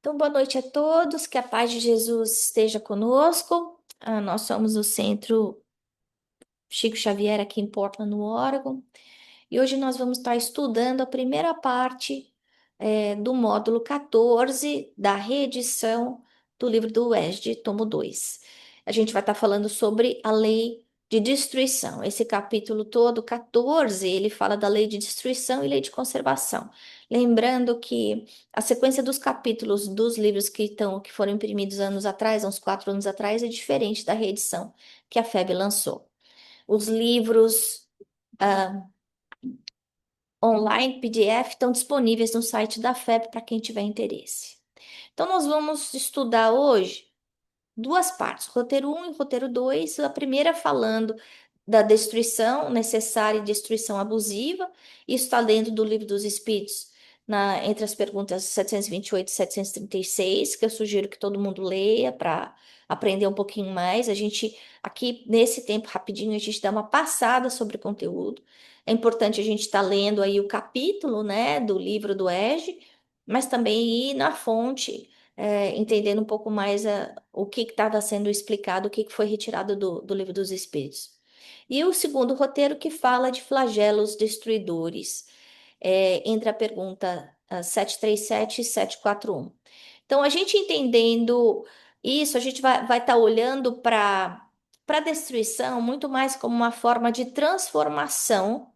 Então, boa noite a todos, que a paz de Jesus esteja conosco. Nós somos o Centro Chico Xavier aqui em Portland, no Oregon, e hoje nós vamos estar estudando a primeira parte do módulo 14 da reedição do livro do Wesley, tomo 2. A gente vai estar falando sobre a lei de destruição. Esse capítulo todo, 14, ele fala da lei de destruição e lei de conservação. Lembrando que a sequência dos capítulos dos livros que foram imprimidos anos atrás, uns 4 anos atrás, é diferente da reedição que a FEB lançou. Os livros ah, online, PDF, estão disponíveis no site da FEB para quem tiver interesse. Então, nós vamos estudar hoje duas partes, roteiro um e roteiro 2. A primeira falando da destruição necessária e destruição abusiva. Isso está dentro do Livro dos Espíritos, entre as perguntas 728 e 736, que eu sugiro que todo mundo leia para aprender um pouquinho mais. A gente, aqui, nesse tempo, rapidinho, a gente dá uma passada sobre o conteúdo. É importante a gente estar lendo aí o capítulo, né, do livro do Ege, mas também ir na fonte, entendendo um pouco mais o que estava sendo explicado, o que foi retirado do Livro dos Espíritos. E o segundo roteiro que fala de flagelos destruidores, entre a pergunta 737 e 741. Então, a gente entendendo isso, a gente vai estar olhando para a destruição muito mais como uma forma de transformação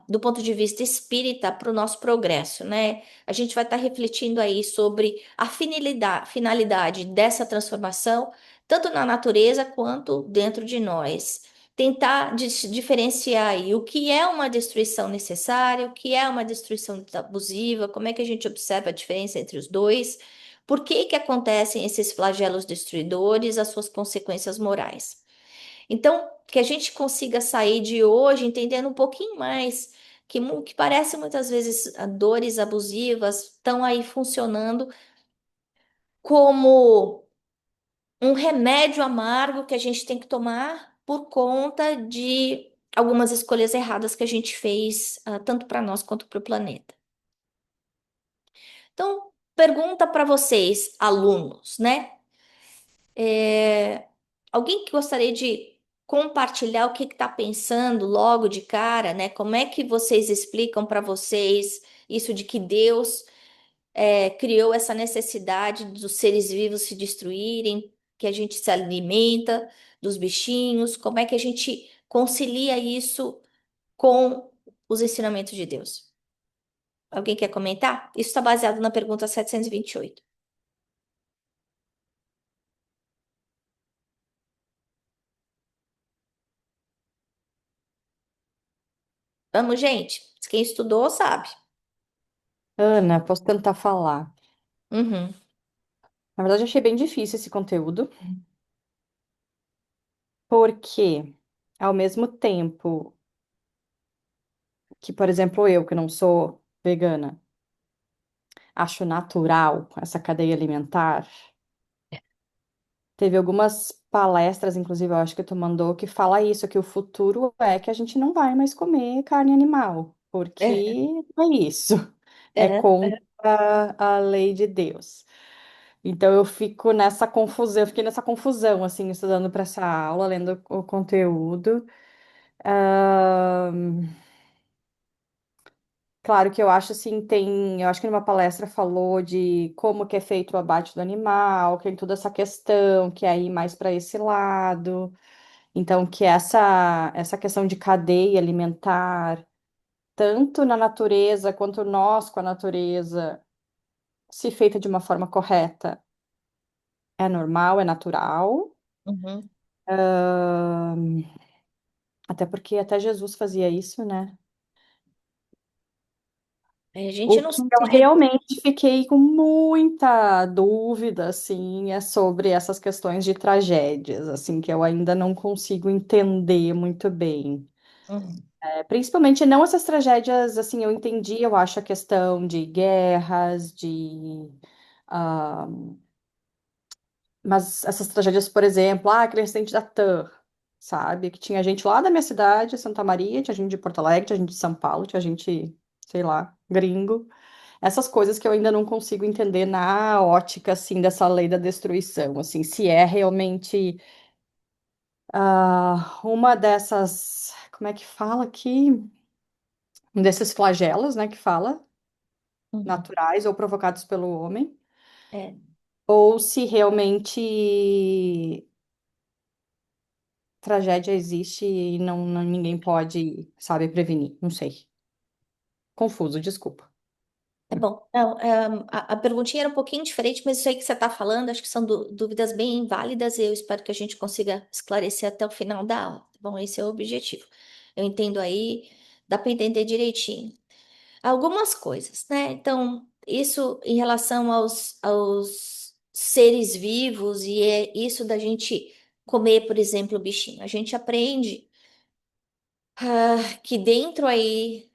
do ponto de vista espírita para o nosso progresso, né? A gente vai estar refletindo aí sobre a finalidade dessa transformação, tanto na natureza quanto dentro de nós. Tentar diferenciar aí o que é uma destruição necessária, o que é uma destruição abusiva, como é que a gente observa a diferença entre os dois, por que que acontecem esses flagelos destruidores, as suas consequências morais. Então, que a gente consiga sair de hoje entendendo um pouquinho mais que parece muitas vezes dores abusivas estão aí funcionando como um remédio amargo que a gente tem que tomar por conta de algumas escolhas erradas que a gente fez, tanto para nós quanto para o planeta. Então, pergunta para vocês, alunos, né? É, alguém que gostaria de compartilhar o que está pensando logo de cara, né? Como é que vocês explicam para vocês isso de que Deus criou essa necessidade dos seres vivos se destruírem, que a gente se alimenta dos bichinhos? Como é que a gente concilia isso com os ensinamentos de Deus? Alguém quer comentar? Isso está baseado na pergunta 728. Vamos, gente. Quem estudou sabe. Ana, posso tentar falar. Uhum. Na verdade, achei bem difícil esse conteúdo, porque, ao mesmo tempo que, por exemplo, eu, que não sou vegana, acho natural essa cadeia alimentar, teve algumas palestras, inclusive, eu acho que tu mandou, que fala isso, que o futuro é que a gente não vai mais comer carne animal, É, porque é isso, é é. contra a lei de Deus. Então eu fiquei nessa confusão, assim, estudando para essa aula, lendo o conteúdo. Ahn, claro que eu acho assim, eu acho que numa palestra falou de como que é feito o abate do animal, que tem toda essa questão, que é aí mais para esse lado. Então, que essa questão de cadeia alimentar, tanto na natureza quanto nós com a natureza, se feita de uma forma correta, é normal, é natural. Uhum. Até porque até Jesus fazia isso, né? A gente O não que eu sabe. realmente fiquei com muita dúvida, assim, é sobre essas questões de tragédias, assim, que eu ainda não consigo entender muito bem. Uhum. Principalmente não essas tragédias, assim, eu entendi, eu acho a questão de guerras, ah, mas essas tragédias, por exemplo, aquele acidente da TAM, sabe? Que tinha gente lá da minha cidade, Santa Maria, tinha gente de Porto Alegre, tinha gente de São Paulo, tinha gente, sei lá, gringo. essas coisas que eu ainda não consigo entender na ótica, assim, dessa lei da destruição, assim, se é realmente uma dessas, como é que fala aqui? Um desses flagelos, né, que fala, Uhum. naturais ou provocados pelo homem, É. ou se realmente tragédia existe e ninguém pode, sabe, prevenir, não sei. Confuso, desculpa. É bom. Não, a perguntinha era um pouquinho diferente, mas isso aí que você está falando, acho que são dúvidas bem válidas e eu espero que a gente consiga esclarecer até o final da aula. Tá bom, esse é o objetivo. Eu entendo aí, dá para entender direitinho. Algumas coisas, né? Então, isso em relação aos seres vivos e é isso da gente comer, por exemplo, o bichinho. A gente aprende que dentro aí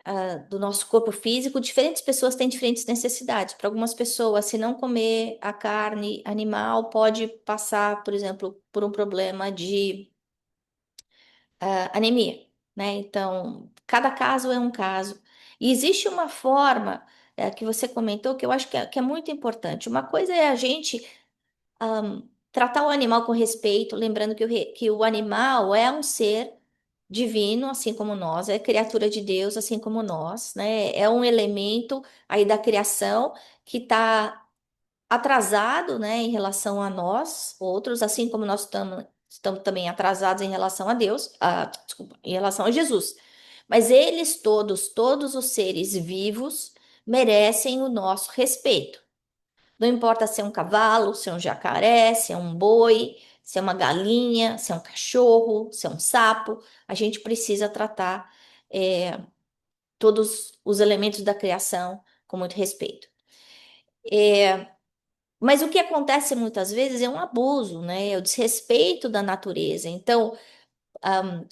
do nosso corpo físico, diferentes pessoas têm diferentes necessidades. Para algumas pessoas, se não comer a carne animal, pode passar, por exemplo, por um problema de anemia, né? Então, cada caso é um caso. E existe uma forma que você comentou que eu acho que é muito importante. Uma coisa é a gente tratar o animal com respeito, lembrando que o animal é um ser divino, assim como nós, é criatura de Deus, assim como nós, né? É um elemento aí da criação que está atrasado, né, em relação a nós, outros, assim como nós estamos também atrasados em relação a Deus, desculpa, em relação a Jesus. Mas eles todos, todos os seres vivos, merecem o nosso respeito. Não importa se é um cavalo, se é um jacaré, se é um boi, se é uma galinha, se é um cachorro, se é um sapo, a gente precisa tratar é, todos os elementos da criação com muito respeito. Mas o que acontece muitas vezes é um abuso, né? É o desrespeito da natureza. Então,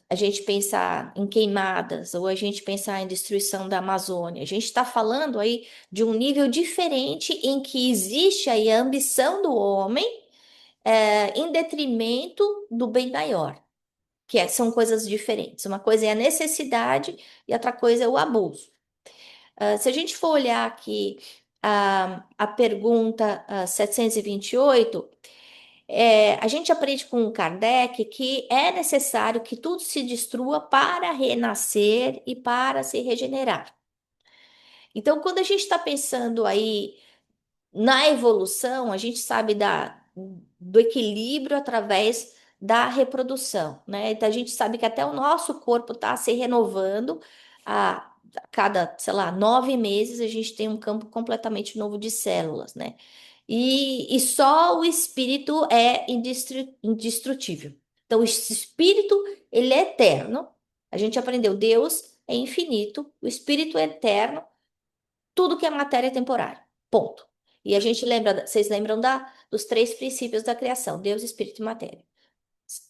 a gente pensar em queimadas ou a gente pensar em destruição da Amazônia, a gente está falando aí de um nível diferente em que existe aí a ambição do homem em detrimento do bem maior, são coisas diferentes. Uma coisa é a necessidade e outra coisa é o abuso. Se a gente for olhar aqui a pergunta 728, a gente aprende com o Kardec que é necessário que tudo se destrua para renascer e para se regenerar. Então, quando a gente está pensando aí na evolução, a gente sabe do equilíbrio através da reprodução, né? Então, a gente sabe que até o nosso corpo está se renovando a cada, sei lá, 9 meses a gente tem um campo completamente novo de células, né? E só o espírito é indestrutível. Então, o espírito, ele é eterno. A gente aprendeu, Deus é infinito, o espírito é eterno, tudo que é matéria é temporário. Ponto. E a gente lembra, vocês lembram dos três princípios da criação: Deus, espírito e matéria.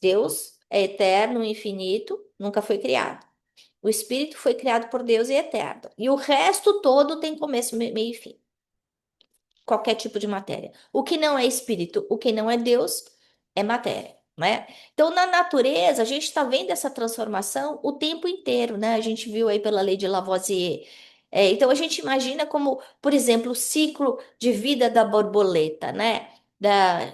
Deus é eterno, infinito, nunca foi criado. O espírito foi criado por Deus e é eterno. E o resto todo tem começo, meio e fim. Qualquer tipo de matéria. O que não é espírito, o que não é Deus, é matéria, né? Então, na natureza, a gente está vendo essa transformação o tempo inteiro, né? A gente viu aí pela lei de Lavoisier. Então, a gente imagina como, por exemplo, o ciclo de vida da borboleta, né?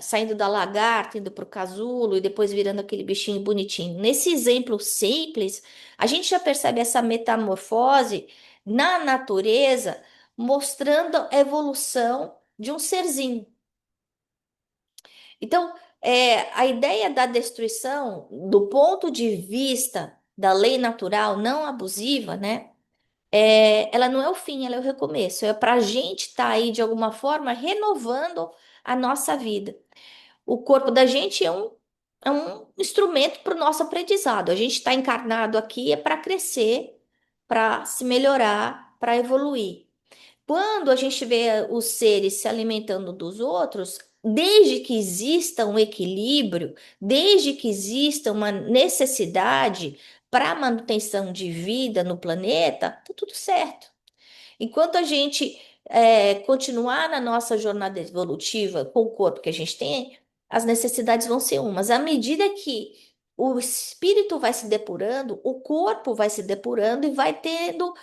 Saindo da lagarta, indo para o casulo e depois virando aquele bichinho bonitinho. Nesse exemplo simples, a gente já percebe essa metamorfose na natureza, mostrando a evolução de um serzinho. Então, a ideia da destruição, do ponto de vista da lei natural não abusiva, né? Ela não é o fim, ela é o recomeço. É para a gente estar aí, de alguma forma, renovando a nossa vida. O corpo da gente é um instrumento para o nosso aprendizado. A gente está encarnado aqui é para crescer, para se melhorar, para evoluir. Quando a gente vê os seres se alimentando dos outros, desde que exista um equilíbrio, desde que exista uma necessidade para a manutenção de vida no planeta, tá tudo certo. Enquanto a gente continuar na nossa jornada evolutiva com o corpo que a gente tem, as necessidades vão ser umas. À medida que o espírito vai se depurando, o corpo vai se depurando e vai tendo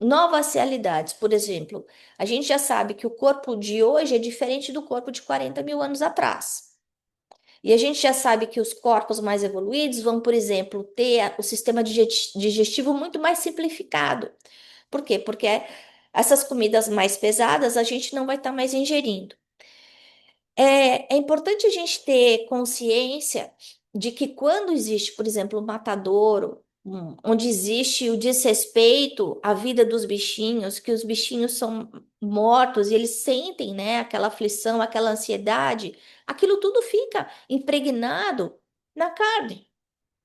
novas realidades. Por exemplo, a gente já sabe que o corpo de hoje é diferente do corpo de 40 mil anos atrás. E a gente já sabe que os corpos mais evoluídos vão, por exemplo, ter o sistema digestivo muito mais simplificado. Por quê? Porque essas comidas mais pesadas a gente não vai estar mais ingerindo. É importante a gente ter consciência de que quando existe, por exemplo, um matadouro, onde existe o desrespeito à vida dos bichinhos, que os bichinhos são mortos e eles sentem, né, aquela aflição, aquela ansiedade, aquilo tudo fica impregnado na carne.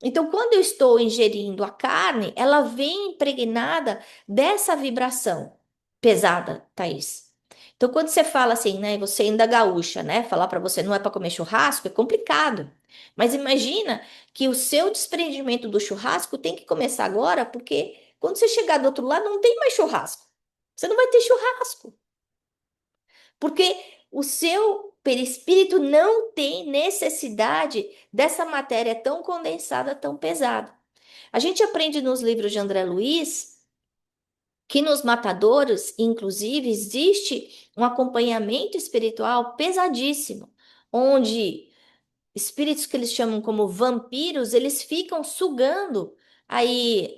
Então, quando eu estou ingerindo a carne, ela vem impregnada dessa vibração pesada, Thaís. Então, quando você fala assim, né, você ainda é gaúcha, né, falar para você não é para comer churrasco é complicado. Mas imagina que o seu desprendimento do churrasco tem que começar agora, porque quando você chegar do outro lado não tem mais churrasco. Você não vai ter churrasco, porque o seu perispírito não tem necessidade dessa matéria tão condensada, tão pesada. A gente aprende nos livros de André Luiz que nos matadouros, inclusive, existe um acompanhamento espiritual pesadíssimo, onde espíritos que eles chamam como vampiros, eles ficam sugando aí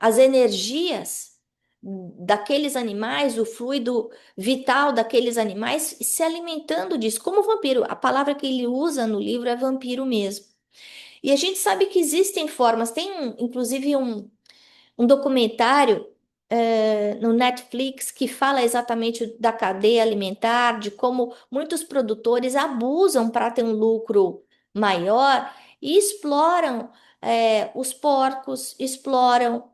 as energias daqueles animais, o fluido vital daqueles animais, e se alimentando disso, como vampiro. A palavra que ele usa no livro é vampiro mesmo. E a gente sabe que existem formas, tem inclusive um documentário no Netflix que fala exatamente da cadeia alimentar, de como muitos produtores abusam para ter um lucro maior e exploram os porcos, exploram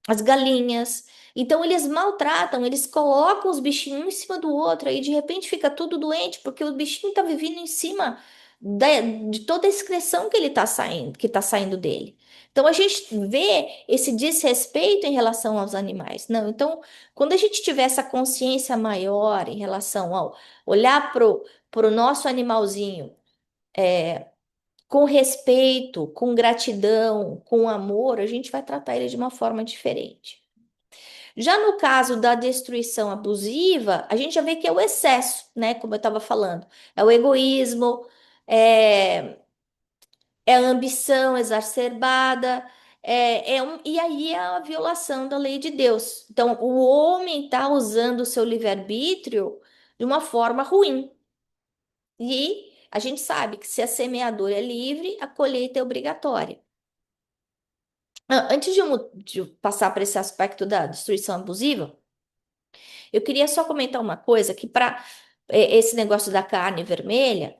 as galinhas. Então eles maltratam, eles colocam os bichinhos um em cima do outro, aí de repente fica tudo doente, porque o bichinho está vivendo em cima de toda a excreção que ele está saindo, que está saindo dele. Então a gente vê esse desrespeito em relação aos animais. Não, então, quando a gente tiver essa consciência maior em relação ao olhar pro nosso animalzinho com respeito, com gratidão, com amor, a gente vai tratar ele de uma forma diferente. Já no caso da destruição abusiva, a gente já vê que é o excesso, né? Como eu estava falando, é o egoísmo, é é a ambição exacerbada, e aí é a violação da lei de Deus. Então, o homem está usando o seu livre-arbítrio de uma forma ruim. E a gente sabe que se a semeadura é livre, a colheita é obrigatória. Antes de passar para esse aspecto da destruição abusiva, eu queria só comentar uma coisa que para esse negócio da carne vermelha,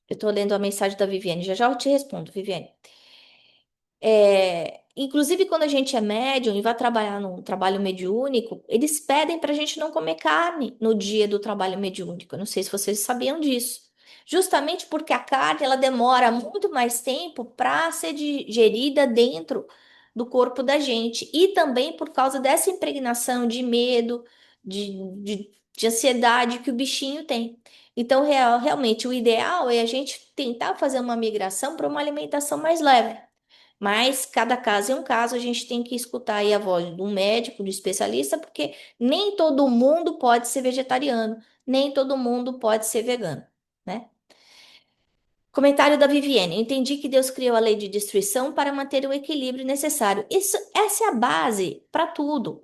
eu estou lendo a mensagem da Viviane, já já eu te respondo, Viviane. Inclusive, quando a gente é médium e vai trabalhar num trabalho mediúnico, eles pedem para a gente não comer carne no dia do trabalho mediúnico. Eu não sei se vocês sabiam disso. Justamente porque a carne ela demora muito mais tempo para ser digerida dentro do corpo da gente. E também por causa dessa impregnação de medo, de ansiedade que o bichinho tem. Então, realmente, o ideal é a gente tentar fazer uma migração para uma alimentação mais leve. Mas cada caso é um caso, a gente tem que escutar aí a voz do médico, do especialista, porque nem todo mundo pode ser vegetariano, nem todo mundo pode ser vegano, né? Comentário da Viviane. Eu entendi que Deus criou a lei de destruição para manter o equilíbrio necessário. Essa é a base para tudo.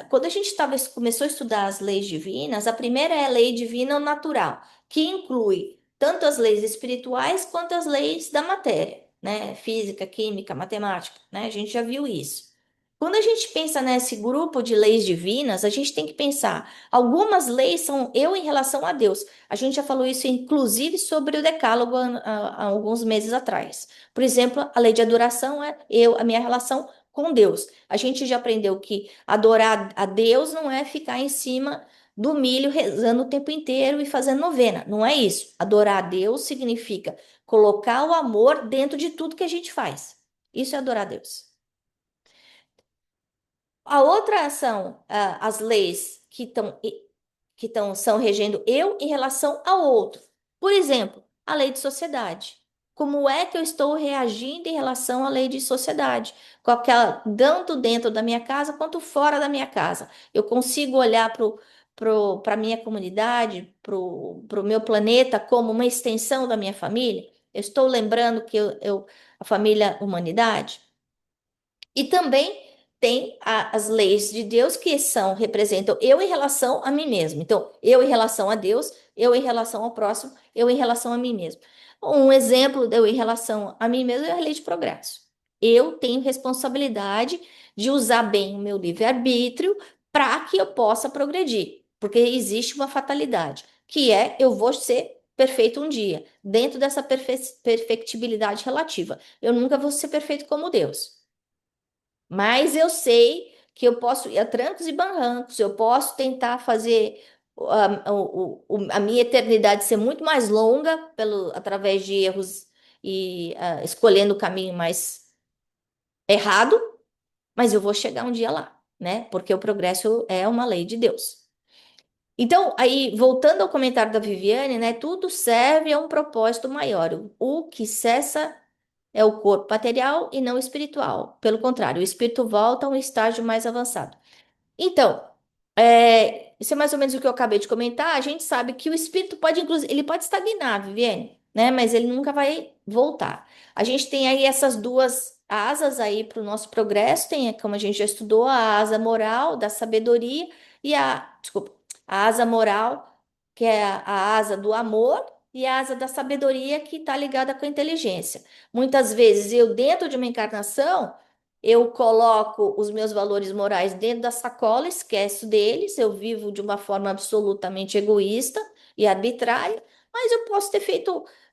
Quando a gente começou a estudar as leis divinas, a primeira é a lei divina natural, que inclui tanto as leis espirituais quanto as leis da matéria, né? Física, química, matemática, né? A gente já viu isso. Quando a gente pensa nesse grupo de leis divinas, a gente tem que pensar, algumas leis são eu em relação a Deus. A gente já falou isso, inclusive, sobre o Decálogo há alguns meses atrás. Por exemplo, a lei de adoração é a minha relação com Deus. A gente já aprendeu que adorar a Deus não é ficar em cima do milho rezando o tempo inteiro e fazendo novena. Não é isso. Adorar a Deus significa colocar o amor dentro de tudo que a gente faz. Isso é adorar a Deus. A outra são as leis são regendo eu em relação ao outro. Por exemplo, a lei de sociedade. como é que eu estou reagindo em relação à lei de sociedade, com aquela, tanto dentro da minha casa quanto fora da minha casa. Eu consigo olhar para a minha comunidade, para o meu planeta como uma extensão da minha família. Eu estou lembrando que a família humanidade. E também tem as leis de Deus que representam eu em relação a mim mesmo. Então, eu em relação a Deus, eu em relação ao próximo, eu em relação a mim mesmo. Um exemplo de eu em relação a mim mesmo é a lei de progresso. Eu tenho responsabilidade de usar bem o meu livre-arbítrio para que eu possa progredir, porque existe uma fatalidade, que é eu vou ser perfeito um dia, dentro dessa perfectibilidade relativa. Eu nunca vou ser perfeito como Deus. Mas eu sei que eu posso ir a trancos e barrancos, eu posso tentar fazer a minha eternidade ser muito mais longa através de erros e escolhendo o caminho mais errado, mas eu vou chegar um dia lá, né? Porque o progresso é uma lei de Deus. Então, aí, voltando ao comentário da Viviane, né? Tudo serve a um propósito maior. O que cessa é o corpo material e não espiritual. Pelo contrário, o espírito volta a um estágio mais avançado. Então, isso é mais ou menos o que eu acabei de comentar. A gente sabe que o espírito pode, inclusive, ele pode estagnar, Viviane, né? Mas ele nunca vai voltar. A gente tem aí essas duas asas aí para o nosso progresso. Tem, como a gente já estudou, a asa moral da sabedoria e desculpa, a asa moral, que é a asa do amor, e a asa da sabedoria, que está ligada com a inteligência. Muitas vezes eu, dentro de uma encarnação, eu coloco os meus valores morais dentro da sacola, esqueço deles, eu vivo de uma forma absolutamente egoísta e arbitrária, mas eu posso ter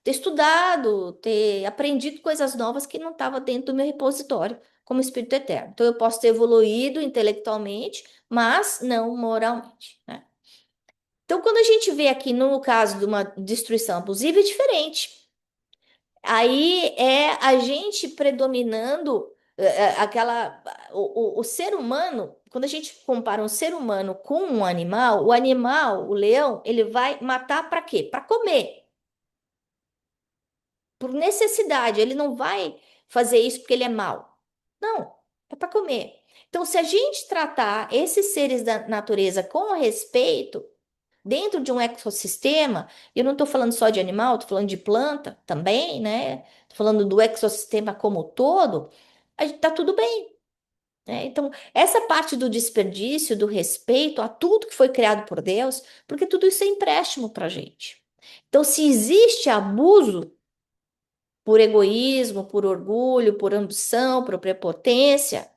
estudado, ter aprendido coisas novas que não estavam dentro do meu repositório, como espírito eterno. Então, eu posso ter evoluído intelectualmente, mas não moralmente, né? Então, quando a gente vê aqui no caso de uma destruição abusiva, é diferente. Aí é a gente predominando o ser humano, quando a gente compara um ser humano com um animal, o animal, o leão, ele vai matar para quê? Para comer, por necessidade. Ele não vai fazer isso porque ele é mau. Não, é para comer. Então, se a gente tratar esses seres da natureza com respeito, dentro de um ecossistema, eu não estou falando só de animal, estou falando de planta também, né? Estou falando do ecossistema como um todo, está tudo bem, né? Então, essa parte do desperdício, do respeito a tudo que foi criado por Deus, porque tudo isso é empréstimo para a gente. Então, se existe abuso por egoísmo, por orgulho, por ambição, por prepotência,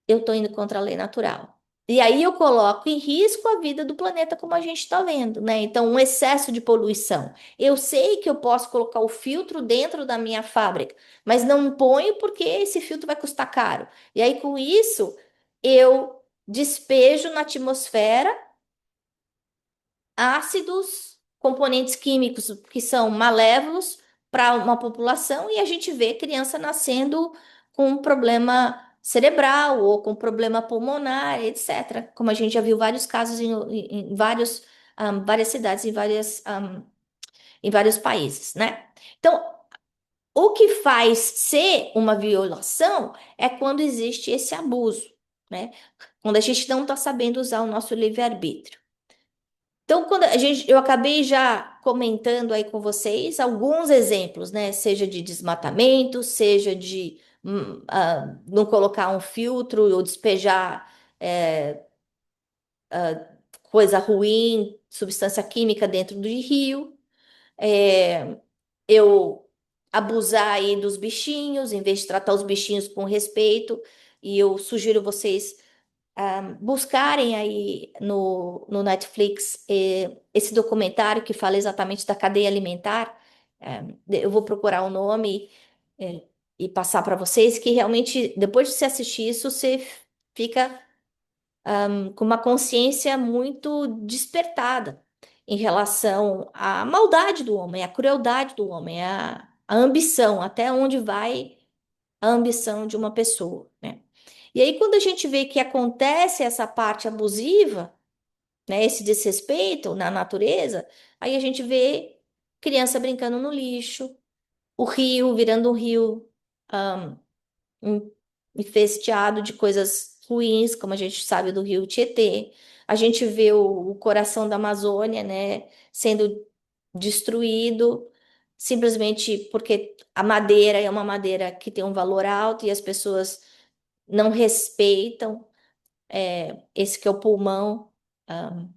eu estou indo contra a lei natural. E aí eu coloco em risco a vida do planeta como a gente está vendo, né? Então, um excesso de poluição. Eu sei que eu posso colocar o filtro dentro da minha fábrica, mas não ponho porque esse filtro vai custar caro. E aí, com isso, eu despejo na atmosfera ácidos, componentes químicos que são malévolos para uma população e a gente vê criança nascendo com um problema cerebral ou com problema pulmonar, etc. Como a gente já viu vários casos em várias cidades, em vários países, né? Então, o que faz ser uma violação é quando existe esse abuso, né? Quando a gente não está sabendo usar o nosso livre-arbítrio. Então, eu acabei já comentando aí com vocês alguns exemplos, né? Seja de desmatamento, seja de não colocar um filtro ou despejar é, coisa ruim, substância química dentro do rio. É, eu abusar aí dos bichinhos, em vez de tratar os bichinhos com respeito. E eu sugiro vocês buscarem aí no Netflix esse documentário que fala exatamente da cadeia alimentar. Eu vou procurar o nome eh, e passar para vocês, que realmente, depois de você assistir isso, você fica com uma consciência muito despertada em relação à maldade do homem, à crueldade do homem, à ambição, até onde vai a ambição de uma pessoa, né? E aí, quando a gente vê que acontece essa parte abusiva, né, esse desrespeito na natureza, aí a gente vê criança brincando no lixo, o rio virando um rio em- infesteado de coisas ruins, como a gente sabe do rio Tietê. A gente vê o coração da Amazônia, né, sendo destruído simplesmente porque a madeira é uma madeira que tem um valor alto e as pessoas não respeitam esse que é o pulmão,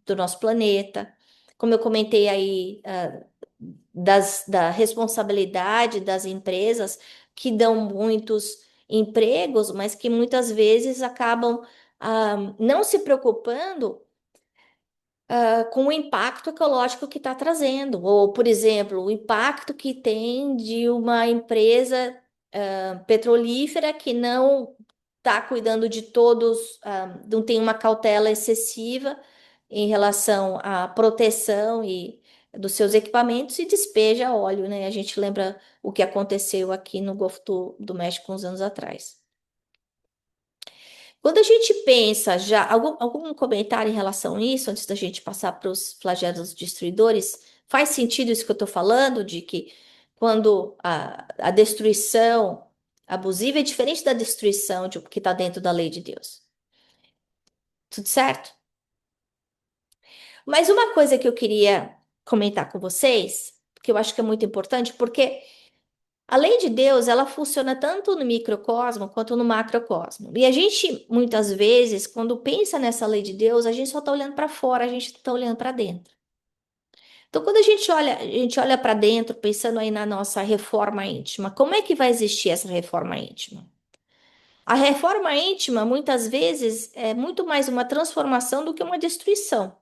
do nosso planeta. Como eu comentei aí, da responsabilidade das empresas que dão muitos empregos, mas que muitas vezes acabam, não se preocupando, com o impacto ecológico que está trazendo, ou, por exemplo, o impacto que tem de uma empresa petrolífera que não está cuidando de todos, não tem uma cautela excessiva em relação à proteção e dos seus equipamentos e despeja óleo, né? A gente lembra o que aconteceu aqui no Golfo do México uns anos atrás. Quando a gente pensa já, algum comentário em relação a isso, antes da gente passar para os flagelos destruidores, faz sentido isso que eu estou falando, de que quando a destruição abusiva é diferente da destruição que está dentro da lei de Deus. Tudo certo? Mas uma coisa que eu queria comentar com vocês, que eu acho que é muito importante, porque a lei de Deus, ela funciona tanto no microcosmo quanto no macrocosmo. E a gente, muitas vezes, quando pensa nessa lei de Deus, a gente só está olhando para fora, a gente está olhando para dentro. Então, quando a gente olha para dentro, pensando aí na nossa reforma íntima, como é que vai existir essa reforma íntima? A reforma íntima, muitas vezes, é muito mais uma transformação do que uma destruição,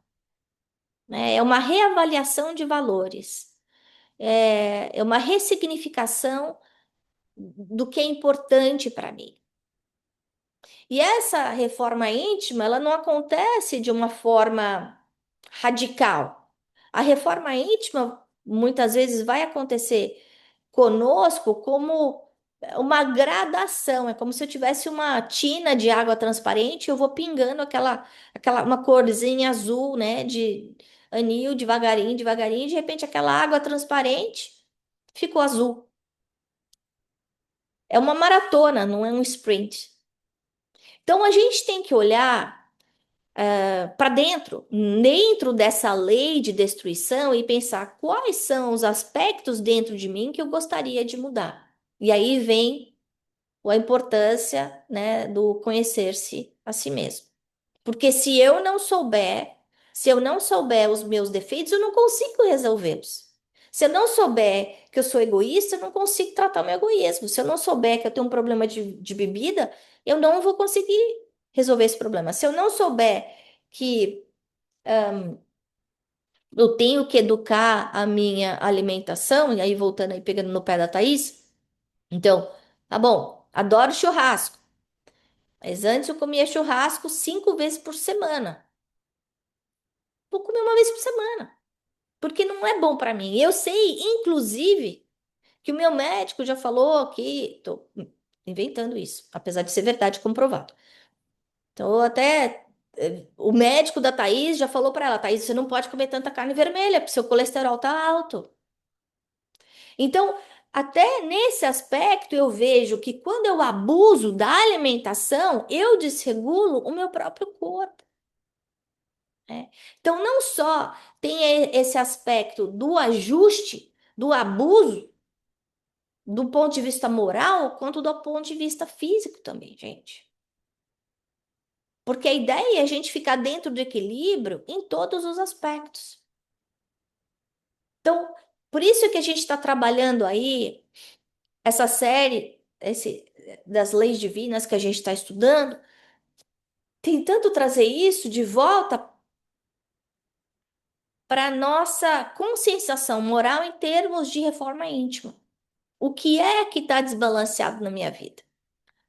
né? É uma reavaliação de valores, é uma ressignificação do que é importante para mim. E essa reforma íntima, ela não acontece de uma forma radical. A reforma íntima muitas vezes vai acontecer conosco como uma gradação, é como se eu tivesse uma tina de água transparente, eu vou pingando aquela uma corzinha azul, né, de anil devagarinho, devagarinho, e de repente aquela água transparente ficou azul. É uma maratona, não é um sprint. Então a gente tem que olhar para dentro dessa lei de destruição e pensar quais são os aspectos dentro de mim que eu gostaria de mudar. E aí vem a importância, né, do conhecer-se a si mesmo. Porque se eu não souber os meus defeitos, eu não consigo resolvê-los. Se eu não souber que eu sou egoísta, eu não consigo tratar o meu egoísmo. Se eu não souber que eu tenho um problema de bebida, eu não vou conseguir resolver esse problema. Se eu não souber que eu tenho que educar a minha alimentação, e aí voltando aí, pegando no pé da Thaís, então, tá bom, adoro churrasco, mas antes eu comia churrasco 5 vezes por semana. Vou comer uma vez por semana, porque não é bom para mim. Eu sei, inclusive, que o meu médico já falou que, tô inventando isso, apesar de ser verdade comprovado. Então, até o médico da Thaís já falou para ela, Thaís, você não pode comer tanta carne vermelha, porque seu colesterol tá alto. Então, até nesse aspecto, eu vejo que quando eu abuso da alimentação, eu desregulo o meu próprio corpo, né? Então, não só tem esse aspecto do ajuste, do abuso, do ponto de vista moral, quanto do ponto de vista físico também, gente. Porque a ideia é a gente ficar dentro do equilíbrio em todos os aspectos. Então, por isso que a gente está trabalhando aí essa série das leis divinas que a gente está estudando, tentando trazer isso de volta para a nossa conscienciação moral em termos de reforma íntima. O que é que está desbalanceado na minha vida?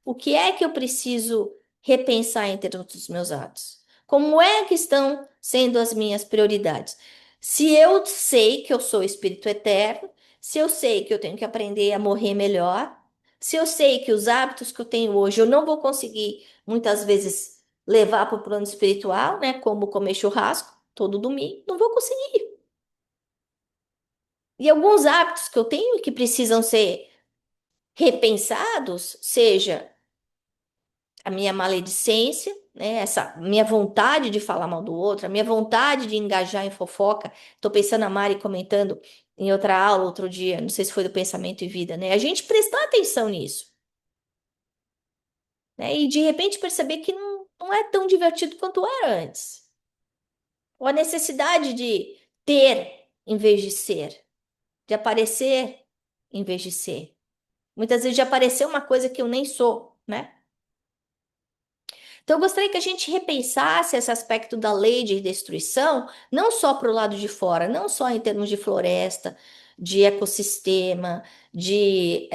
O que é que eu preciso repensar em termos dos meus atos? Como é que estão sendo as minhas prioridades? Se eu sei que eu sou espírito eterno, se eu sei que eu tenho que aprender a morrer melhor, se eu sei que os hábitos que eu tenho hoje eu não vou conseguir muitas vezes levar para o plano espiritual, né? Como comer churrasco todo domingo, não vou conseguir. E alguns hábitos que eu tenho que precisam ser repensados, seja a minha maledicência, né, essa minha vontade de falar mal do outro, a minha vontade de engajar em fofoca. Estou pensando a Mari comentando em outra aula outro dia, não sei se foi do Pensamento e Vida, né? A gente prestar atenção nisso, né? E de repente perceber que não é tão divertido quanto era antes. Ou a necessidade de ter em vez de ser, de aparecer em vez de ser. Muitas vezes de aparecer uma coisa que eu nem sou, né? Então, eu gostaria que a gente repensasse esse aspecto da lei de destruição, não só para o lado de fora, não só em termos de floresta, de ecossistema, de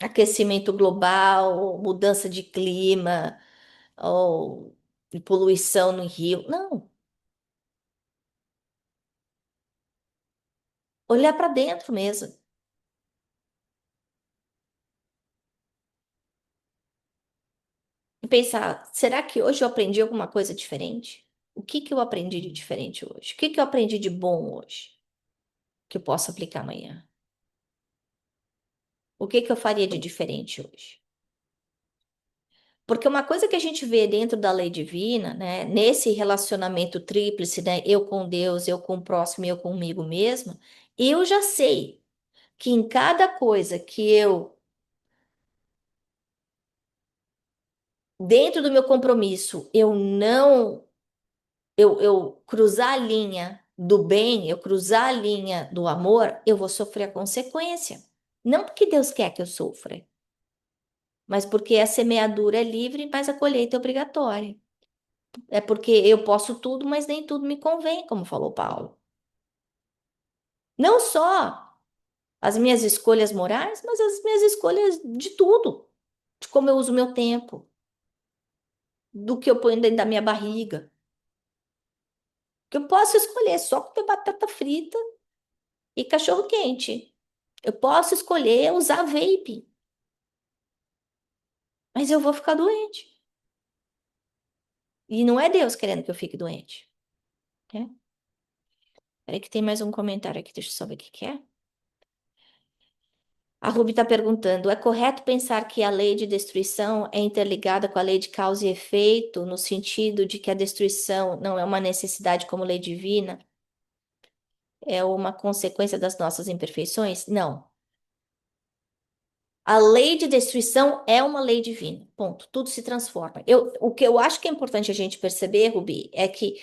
aquecimento global, mudança de clima, ou de poluição no rio. Não, olhar para dentro mesmo e pensar: será que hoje eu aprendi alguma coisa diferente? O que que eu aprendi de diferente hoje? O que que eu aprendi de bom hoje que eu posso aplicar amanhã? O que que eu faria de diferente hoje? Porque uma coisa que a gente vê dentro da lei divina, né, nesse relacionamento tríplice, né, eu com Deus, eu com o próximo e eu comigo mesma, eu já sei que em cada coisa que eu, dentro do meu compromisso, eu não, eu cruzar a linha do bem, eu cruzar a linha do amor, eu vou sofrer a consequência. Não porque Deus quer que eu sofra, mas porque a semeadura é livre, mas a colheita é obrigatória. É porque eu posso tudo, mas nem tudo me convém, como falou Paulo. Não só as minhas escolhas morais, mas as minhas escolhas de tudo, de como eu uso meu tempo, do que eu ponho dentro da minha barriga. Que eu posso escolher só comer batata frita e cachorro quente. Eu posso escolher usar vape, mas eu vou ficar doente. E não é Deus querendo que eu fique doente, né? Peraí que tem mais um comentário aqui, deixa eu só ver o que que é. A Ruby está perguntando: é correto pensar que a lei de destruição é interligada com a lei de causa e efeito, no sentido de que a destruição não é uma necessidade como lei divina, é uma consequência das nossas imperfeições? Não. A lei de destruição é uma lei divina. Ponto. Tudo se transforma. O que eu acho que é importante a gente perceber, Ruby, é que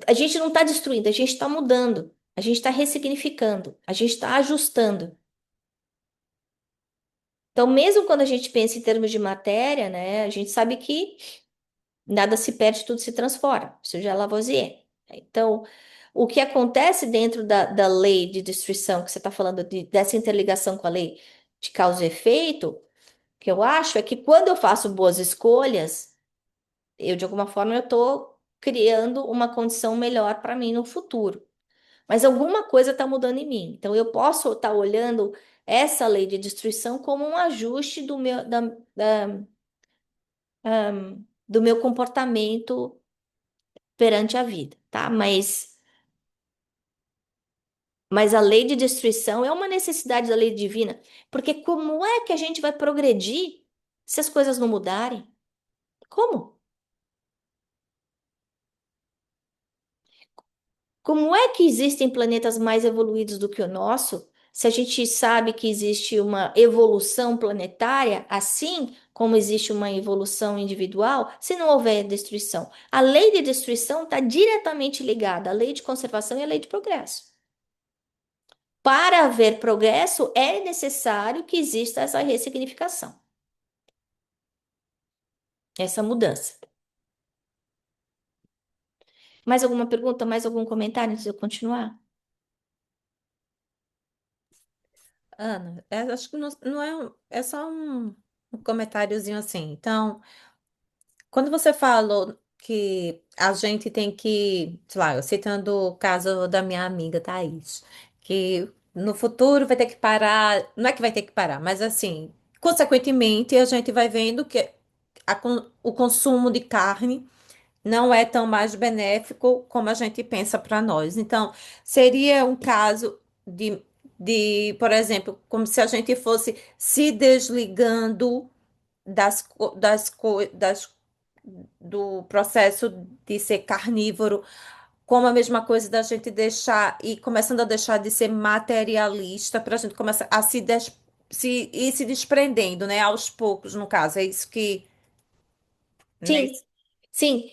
a gente não está destruindo, a gente está mudando, a gente está ressignificando, a gente está ajustando. Então, mesmo quando a gente pensa em termos de matéria, né, a gente sabe que nada se perde, tudo se transforma. Isso já é Lavoisier. Então, o que acontece dentro da lei de destruição, que você está falando dessa interligação com a lei de causa e efeito, que eu acho é que quando eu faço boas escolhas, eu, de alguma forma, eu estou criando uma condição melhor para mim no futuro. Mas alguma coisa está mudando em mim. Então, eu posso estar olhando essa lei de destruição como um ajuste do meu comportamento perante a vida, tá? Mas a lei de destruição é uma necessidade da lei divina, porque como é que a gente vai progredir se as coisas não mudarem? Como? Como é que existem planetas mais evoluídos do que o nosso, se a gente sabe que existe uma evolução planetária, assim como existe uma evolução individual, se não houver destruição? A lei de destruição está diretamente ligada à lei de conservação e à lei de progresso. Para haver progresso, é necessário que exista essa ressignificação, essa mudança. Mais alguma pergunta, mais algum comentário antes de eu continuar? Ana, acho que não é, é só um comentáriozinho assim. Então, quando você falou que a gente tem que, sei lá, eu citando o caso da minha amiga Thaís, que no futuro vai ter que parar, não é que vai ter que parar, mas assim, consequentemente, a gente vai vendo que o consumo de carne não é tão mais benéfico como a gente pensa para nós. Então, seria um caso de, por exemplo, como se a gente fosse se desligando do processo de ser carnívoro, como a mesma coisa da gente deixar e começando a deixar de ser materialista, para a gente começar a ir se desprendendo, né? Aos poucos, no caso. É isso que, né? Sim, sim.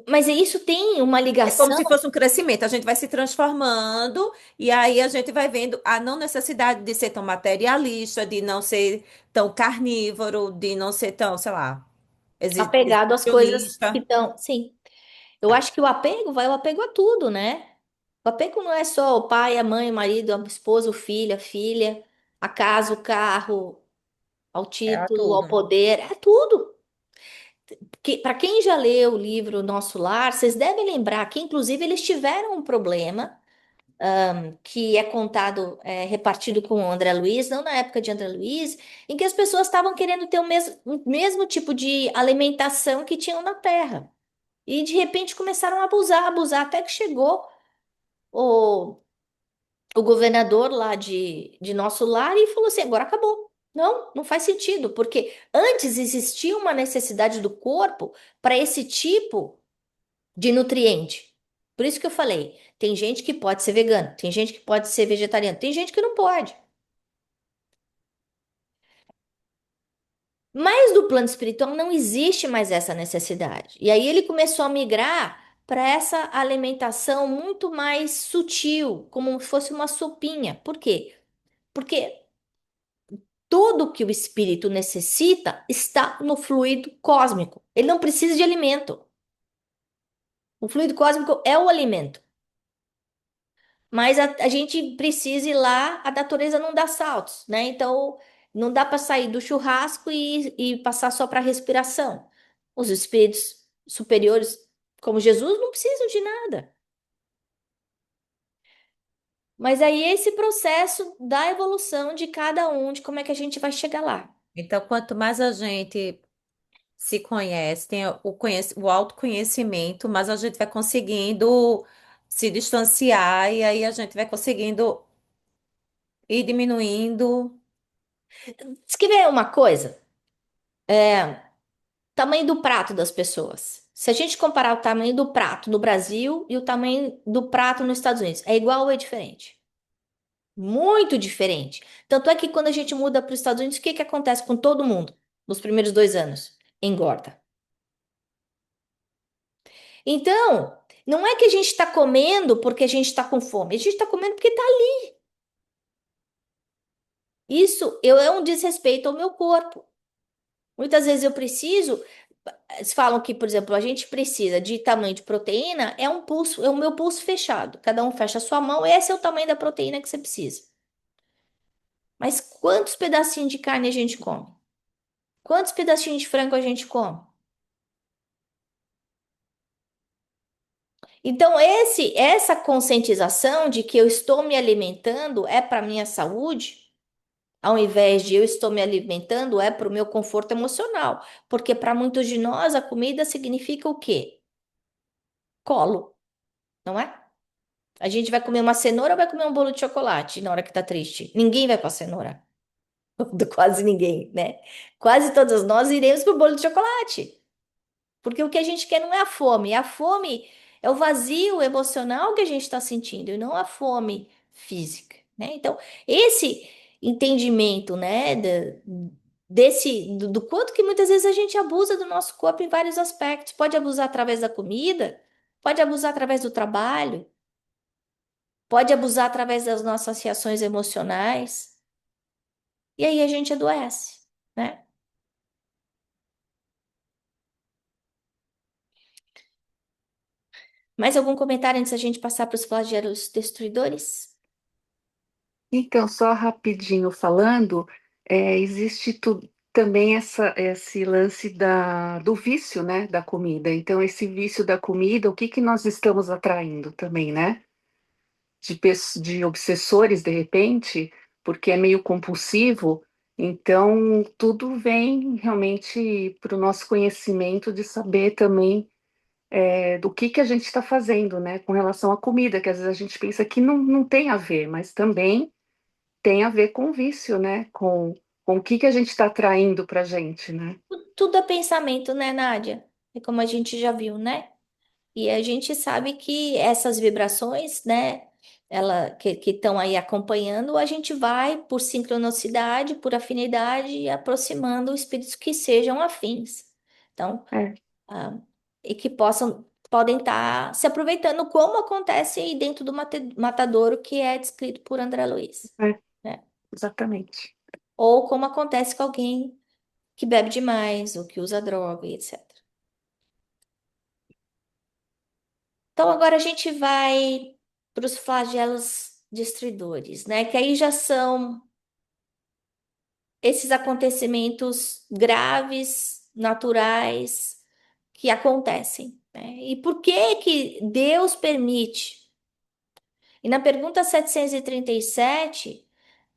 Mas isso tem uma É como ligação. se fosse um crescimento, a gente vai se transformando e aí a gente vai vendo a não necessidade de ser tão materialista, de não ser tão carnívoro, de não ser tão, sei lá, Apegado às coisas que exibicionista. estão. Sim, eu acho que o apego vai o apego a tudo, né? O apego não é só o pai, a mãe, o marido, a esposa, o filho, a filha, a casa, o carro, ao É título, ao tudo. poder, é tudo. Que, para quem já leu o livro Nosso Lar, vocês devem lembrar que, inclusive, eles tiveram um problema que é contado, repartido com o André Luiz, não na época de André Luiz, em que as pessoas estavam querendo ter o mesmo tipo de alimentação que tinham na Terra. E de repente começaram a abusar, abusar, até que chegou o, o governador lá de Nosso Lar e falou assim: agora acabou. Não, não faz sentido, porque antes existia uma necessidade do corpo para esse tipo de nutriente. Por isso que eu falei, tem gente que pode ser vegano, tem gente que pode ser vegetariano, tem gente que não pode. Mas do plano espiritual não existe mais essa necessidade. E aí ele começou a migrar para essa alimentação muito mais sutil, como se fosse uma sopinha. Por quê? Porque tudo que o espírito necessita está no fluido cósmico. Ele não precisa de alimento. O fluido cósmico é o alimento. Mas a gente precisa ir lá, a natureza não dá saltos, né? Então, não dá para sair do churrasco e passar só para respiração. Os espíritos superiores, como Jesus, não precisam de nada. Mas aí esse processo da evolução de cada um, de como é que a gente vai chegar lá. Então, quanto mais a gente se conhece, tem o autoconhecimento, mas a gente vai conseguindo se distanciar e aí a gente vai conseguindo ir diminuindo. Diz que ver uma coisa, tamanho do prato das pessoas. Se a gente comparar o tamanho do prato no Brasil e o tamanho do prato nos Estados Unidos, é igual ou é diferente? Muito diferente. Tanto é que quando a gente muda para os Estados Unidos, o que que acontece com todo mundo nos primeiros 2 anos? Engorda. Então, não é que a gente está comendo porque a gente está com fome, a gente está comendo porque está. É um desrespeito ao meu corpo. Muitas vezes eu preciso. Eles falam que, por exemplo, a gente precisa de tamanho de proteína, é um pulso, é o meu pulso fechado. Cada um fecha a sua mão, esse é o tamanho da proteína que você precisa. Mas quantos pedacinhos de carne a gente come? Quantos pedacinhos de frango a gente come? Então, essa conscientização de que eu estou me alimentando é para minha saúde, ao invés de eu estou me alimentando é para o meu conforto emocional, porque para muitos de nós a comida significa o quê? Colo, não é? A gente vai comer uma cenoura ou vai comer um bolo de chocolate na hora que tá triste? Ninguém vai para cenoura. Quase ninguém, né? Quase todas nós iremos para o bolo de chocolate. Porque o que a gente quer não é a fome. A fome é o vazio emocional que a gente está sentindo e não a fome física, né? Então, esse entendimento, né, do quanto que muitas vezes a gente abusa do nosso corpo em vários aspectos. Pode abusar através da comida, pode abusar através do trabalho, pode abusar através das nossas reações emocionais. E aí a gente adoece, né? Mais algum comentário antes da gente passar para os flagelos destruidores? Então, só rapidinho falando, existe também esse lance do vício, né, da comida. Então, esse vício da comida, o que que nós estamos atraindo também, né? De obsessores, de repente, porque é meio compulsivo. Então, tudo vem realmente para o nosso conhecimento de saber também do que a gente está fazendo, né, com relação à comida, que às vezes a gente pensa que não tem a ver, mas também tem a ver com o vício, né, com o que a gente está traindo para a gente, né? Tudo é pensamento, né, Nádia? É como a gente já viu, né? E a gente sabe que essas vibrações, né, que estão aí acompanhando, a gente vai, por sincronicidade, por afinidade, aproximando espíritos que sejam afins. Então, É, ah, e que podem estar se aproveitando, como acontece aí dentro do matadouro que é descrito por André Luiz, é, né? exatamente. Ou como acontece com alguém que bebe demais, ou que usa droga, e etc. Então, agora a gente vai para os flagelos destruidores, né? Que aí já são esses acontecimentos graves, naturais, que acontecem, né? E por que que Deus permite? E na pergunta 737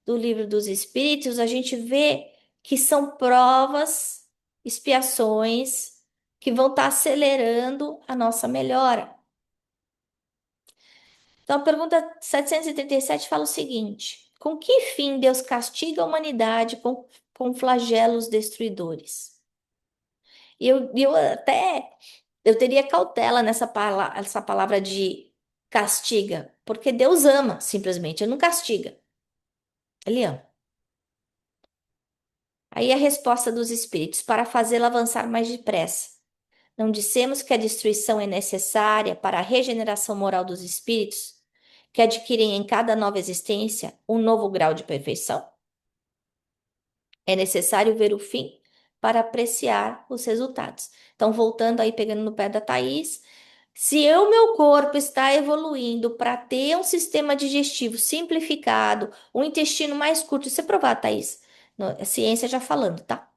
do Livro dos Espíritos, a gente vê que são provas, expiações, que vão estar acelerando a nossa melhora. Então, a pergunta 737 fala o seguinte: com que fim Deus castiga a humanidade com flagelos destruidores? Eu teria cautela essa palavra de castiga, porque Deus ama, simplesmente, ele não castiga, ele ama. Aí a resposta dos espíritos, para fazê-lo avançar mais depressa. Não dissemos que a destruição é necessária para a regeneração moral dos espíritos, que adquirem em cada nova existência um novo grau de perfeição? É necessário ver o fim para apreciar os resultados. Então, voltando aí, pegando no pé da Thaís, se o meu corpo está evoluindo para ter um sistema digestivo simplificado, um intestino mais curto, isso é provado, Thaís. A ciência já falando, tá?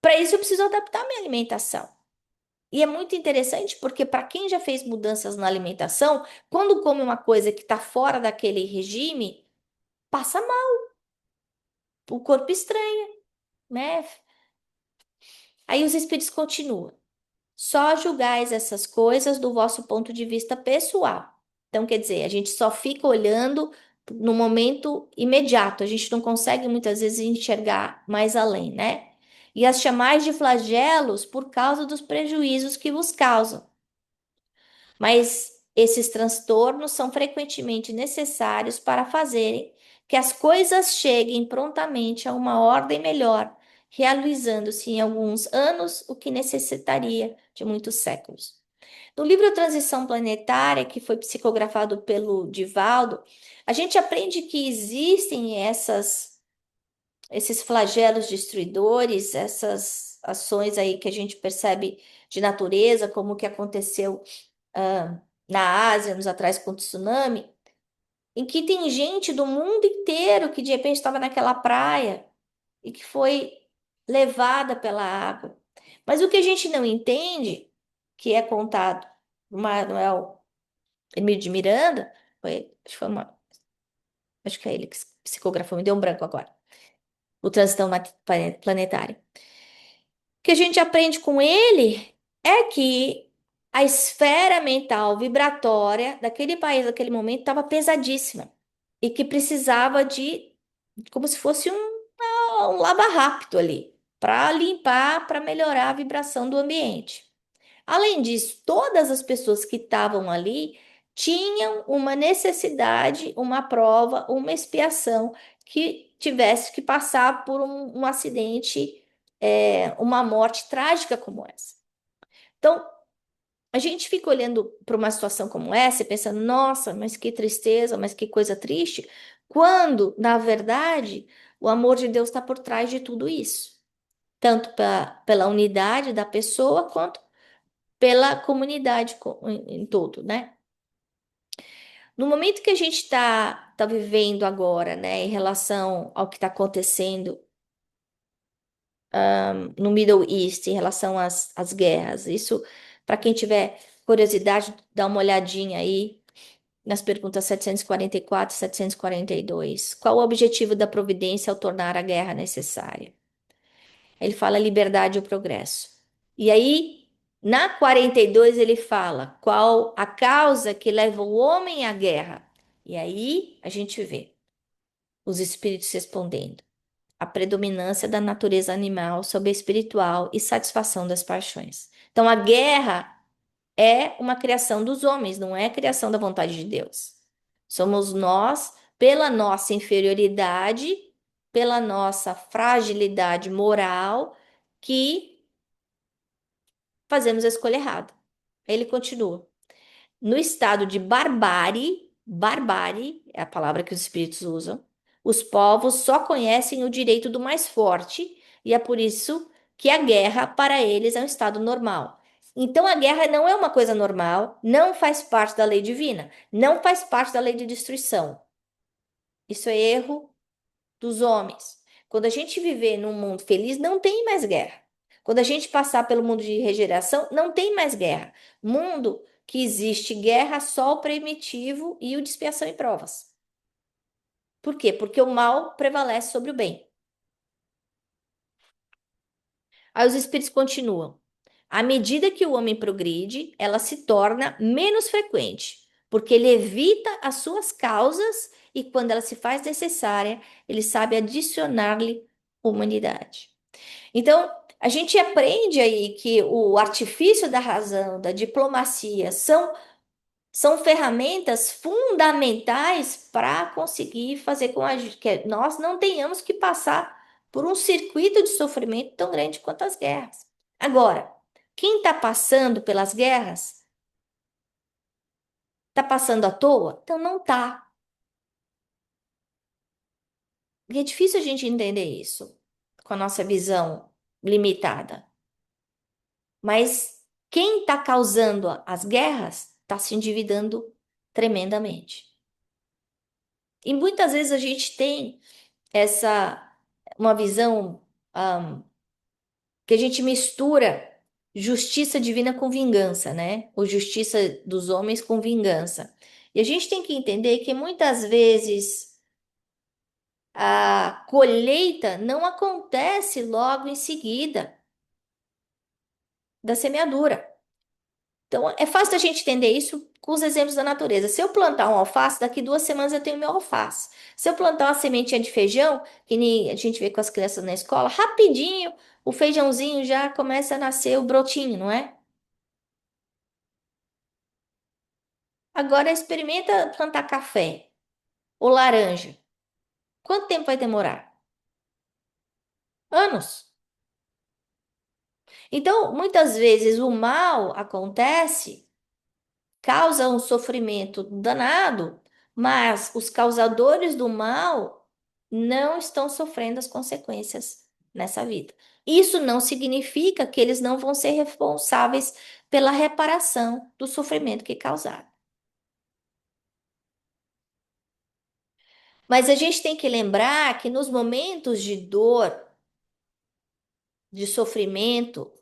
Para isso eu preciso adaptar minha alimentação. E é muito interessante porque para quem já fez mudanças na alimentação, quando come uma coisa que está fora daquele regime, passa mal, o corpo estranha, né? Aí os espíritos continuam. Só julgais essas coisas do vosso ponto de vista pessoal. Então, quer dizer, a gente só fica olhando no momento imediato, a gente não consegue muitas vezes enxergar mais além, né? E as chamais de flagelos por causa dos prejuízos que vos causam. Mas esses transtornos são frequentemente necessários para fazerem que as coisas cheguem prontamente a uma ordem melhor, realizando-se em alguns anos o que necessitaria de muitos séculos. No livro Transição Planetária, que foi psicografado pelo Divaldo, a gente aprende que existem esses flagelos destruidores, essas ações aí que a gente percebe de natureza, como o que aconteceu na Ásia, anos atrás, com o tsunami, em que tem gente do mundo inteiro que de repente estava naquela praia e que foi levada pela água. Mas o que a gente não entende, que é contado no Manuel Emílio de Miranda, acho que é ele que psicografou, me deu um branco agora, o Transitão Planetário. O que a gente aprende com ele é que a esfera mental vibratória daquele país, naquele momento, estava pesadíssima e que precisava de, como se fosse um lava rápido ali, para limpar, para melhorar a vibração do ambiente. Além disso, todas as pessoas que estavam ali tinham uma necessidade, uma prova, uma expiação que tivesse que passar por um acidente, uma morte trágica como essa. Então, a gente fica olhando para uma situação como essa e pensando, nossa, mas que tristeza, mas que coisa triste, quando, na verdade, o amor de Deus está por trás de tudo isso, tanto pela unidade da pessoa quanto pela comunidade em todo, né? No momento que a gente está vivendo agora, né, em relação ao que está acontecendo no Middle East, em relação às guerras, isso, para quem tiver curiosidade, dá uma olhadinha aí nas perguntas 744 e 742. Qual o objetivo da providência ao tornar a guerra necessária? Ele fala liberdade e o progresso. E aí Na 42 ele fala qual a causa que leva o homem à guerra. E aí a gente vê os espíritos respondendo. A predominância da natureza animal sobre a espiritual e satisfação das paixões. Então a guerra é uma criação dos homens, não é a criação da vontade de Deus. Somos nós, pela nossa inferioridade, pela nossa fragilidade moral, que fazemos a escolha errada. Ele continua. No estado de barbárie, barbárie é a palavra que os espíritos usam, os povos só conhecem o direito do mais forte e é por isso que a guerra para eles é um estado normal. Então a guerra não é uma coisa normal, não faz parte da lei divina, não faz parte da lei de destruição. Isso é erro dos homens. Quando a gente viver num mundo feliz, não tem mais guerra. Quando a gente passar pelo mundo de regeneração, não tem mais guerra. Mundo que existe guerra só o primitivo e o de expiação e provas. Por quê? Porque o mal prevalece sobre o bem. Aí os espíritos continuam. À medida que o homem progride, ela se torna menos frequente, porque ele evita as suas causas e quando ela se faz necessária, ele sabe adicionar-lhe humanidade. Então, a gente aprende aí que o artifício da razão, da diplomacia, são ferramentas fundamentais para conseguir fazer com que nós não tenhamos que passar por um circuito de sofrimento tão grande quanto as guerras. Agora, quem está passando pelas guerras, está passando à toa? Então não está. E é difícil a gente entender isso com a nossa visão limitada. Mas quem está causando as guerras está se endividando tremendamente. E muitas vezes a gente tem uma visão que a gente mistura justiça divina com vingança, né? Ou justiça dos homens com vingança. E a gente tem que entender que muitas vezes a colheita não acontece logo em seguida da semeadura. Então, é fácil da gente entender isso com os exemplos da natureza. Se eu plantar um alface, daqui 2 semanas eu tenho meu alface. Se eu plantar uma sementinha de feijão, que nem a gente vê com as crianças na escola, rapidinho o feijãozinho já começa a nascer o brotinho, não é? Agora experimenta plantar café ou laranja. Quanto tempo vai demorar? Anos. Então, muitas vezes o mal acontece, causa um sofrimento danado, mas os causadores do mal não estão sofrendo as consequências nessa vida. Isso não significa que eles não vão ser responsáveis pela reparação do sofrimento que causaram. Mas a gente tem que lembrar que nos momentos de dor, de sofrimento,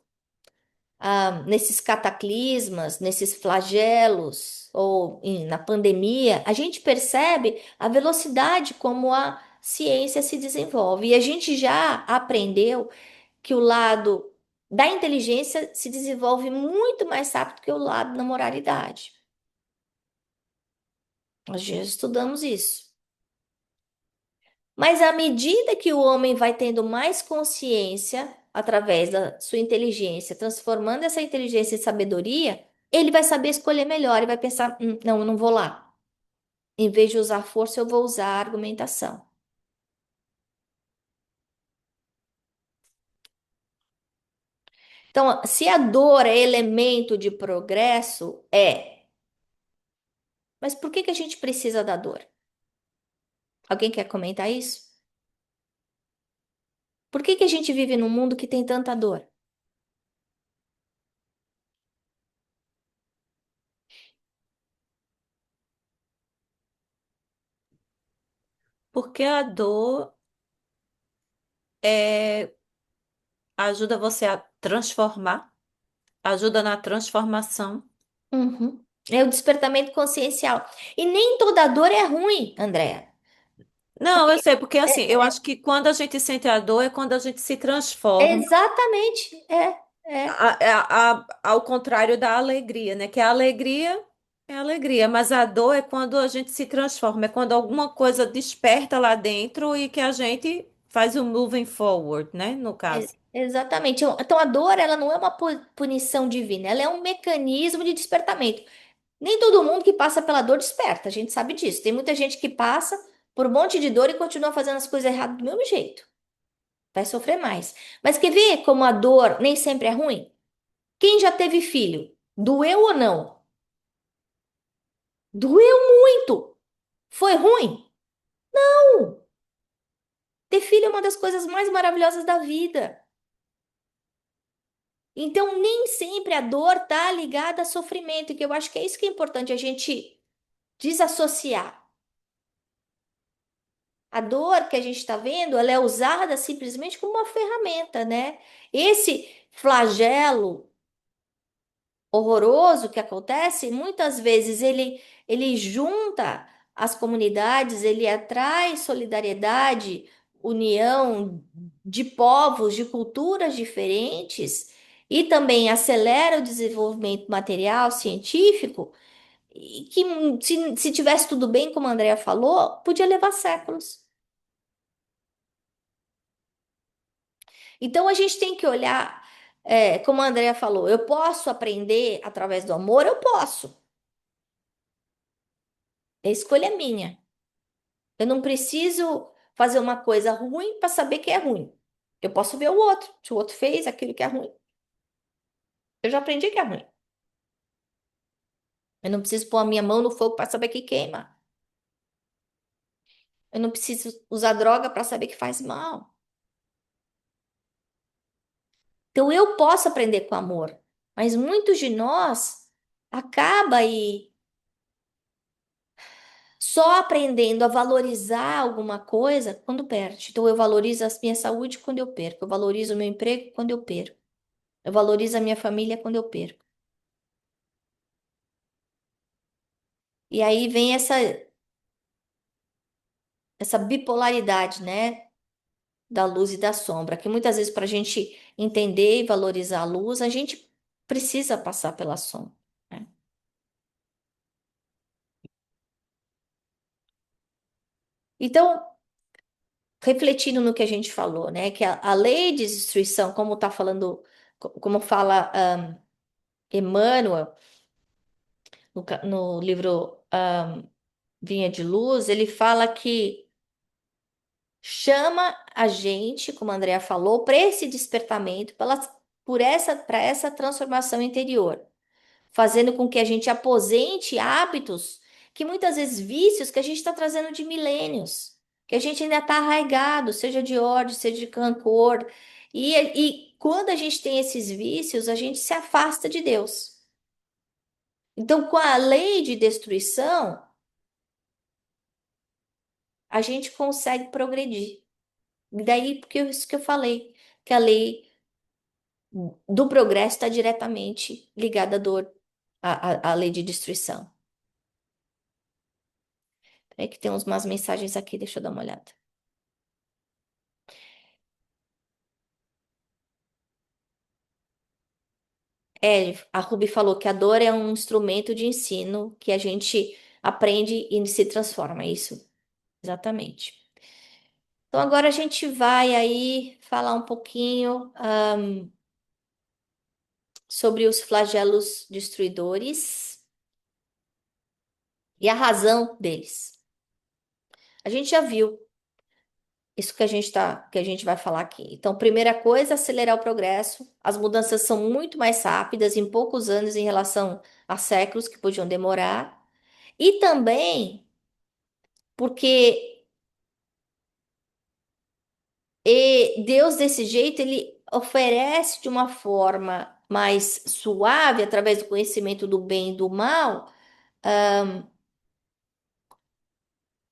nesses cataclismas, nesses flagelos ou na pandemia, a gente percebe a velocidade como a ciência se desenvolve. E a gente já aprendeu que o lado da inteligência se desenvolve muito mais rápido que o lado da moralidade. Nós já estudamos isso. Mas à medida que o homem vai tendo mais consciência, através da sua inteligência, transformando essa inteligência em sabedoria, ele vai saber escolher melhor e vai pensar: não, eu não vou lá. Em vez de usar força, eu vou usar a argumentação. Então, se a dor é elemento de progresso, é. Mas por que que a gente precisa da dor? Alguém quer comentar isso? Por que que a gente vive num mundo que tem tanta dor? Porque a dor é, ajuda você a transformar, ajuda na transformação. Uhum. É o despertamento consciencial. E nem toda dor é ruim, Andréa. Não, eu sei, porque assim, É, eu acho que quando a gente sente a dor é quando a gente se transforma. exatamente, é. É, Ao contrário da alegria, né? Que a alegria é alegria, mas a dor é quando a gente se transforma, é quando alguma coisa desperta lá dentro e que a gente faz o moving forward, né? No caso. exatamente. Então a dor, ela não é uma punição divina, ela é um mecanismo de despertamento. Nem todo mundo que passa pela dor desperta, a gente sabe disso. Tem muita gente que passa por um monte de dor e continua fazendo as coisas erradas do mesmo jeito. Vai sofrer mais. Mas quer ver como a dor nem sempre é ruim? Quem já teve filho? Doeu ou não? Doeu muito. Foi ruim? Não. Ter filho é uma das coisas mais maravilhosas da vida. Então, nem sempre a dor tá ligada a sofrimento, que eu acho que é isso que é importante a gente desassociar. A dor que a gente está vendo, ela é usada simplesmente como uma ferramenta, né? Esse flagelo horroroso que acontece, muitas vezes ele junta as comunidades, ele atrai solidariedade, união de povos, de culturas diferentes e também acelera o desenvolvimento material, científico, e que se tivesse tudo bem, como a Andrea falou, podia levar séculos. Então a gente tem que olhar, como a Andrea falou, eu posso aprender através do amor? Eu posso. A escolha é minha. Eu não preciso fazer uma coisa ruim para saber que é ruim. Eu posso ver o outro. Se o outro fez aquilo que é ruim, eu já aprendi que é ruim. Eu não preciso pôr a minha mão no fogo para saber que queima. Eu não preciso usar droga para saber que faz mal. Então eu posso aprender com amor, mas muitos de nós acaba aí só aprendendo a valorizar alguma coisa quando perde. Então eu valorizo a minha saúde quando eu perco, eu valorizo o meu emprego quando eu perco, eu valorizo a minha família quando eu perco. E aí vem essa bipolaridade, né, da luz e da sombra, que muitas vezes para a gente entender e valorizar a luz, a gente precisa passar pela sombra, né? Então, refletindo no que a gente falou, né, que a lei de destruição, como está falando, como fala Emmanuel no livro Vinha de Luz, ele fala que chama a gente, como a Andrea falou, para esse despertamento, para essa transformação interior, fazendo com que a gente aposente hábitos que muitas vezes vícios que a gente está trazendo de milênios, que a gente ainda está arraigado, seja de ódio, seja de rancor. E quando a gente tem esses vícios, a gente se afasta de Deus. Então, com a lei de destruição, a gente consegue progredir. Daí, porque isso que eu falei, que a lei do progresso está diretamente ligada à dor, à lei de destruição. É que tem umas mensagens aqui, deixa eu dar uma olhada. A Ruby falou que a dor é um instrumento de ensino que a gente aprende e se transforma. É isso, exatamente. Então agora a gente vai aí falar um pouquinho sobre os flagelos destruidores e a razão deles. A gente já viu isso que a gente vai falar aqui. Então, primeira coisa, acelerar o progresso. As mudanças são muito mais rápidas em poucos anos em relação a séculos que podiam demorar. E também porque Deus desse jeito ele oferece de uma forma mais suave, através do conhecimento do bem e do mal,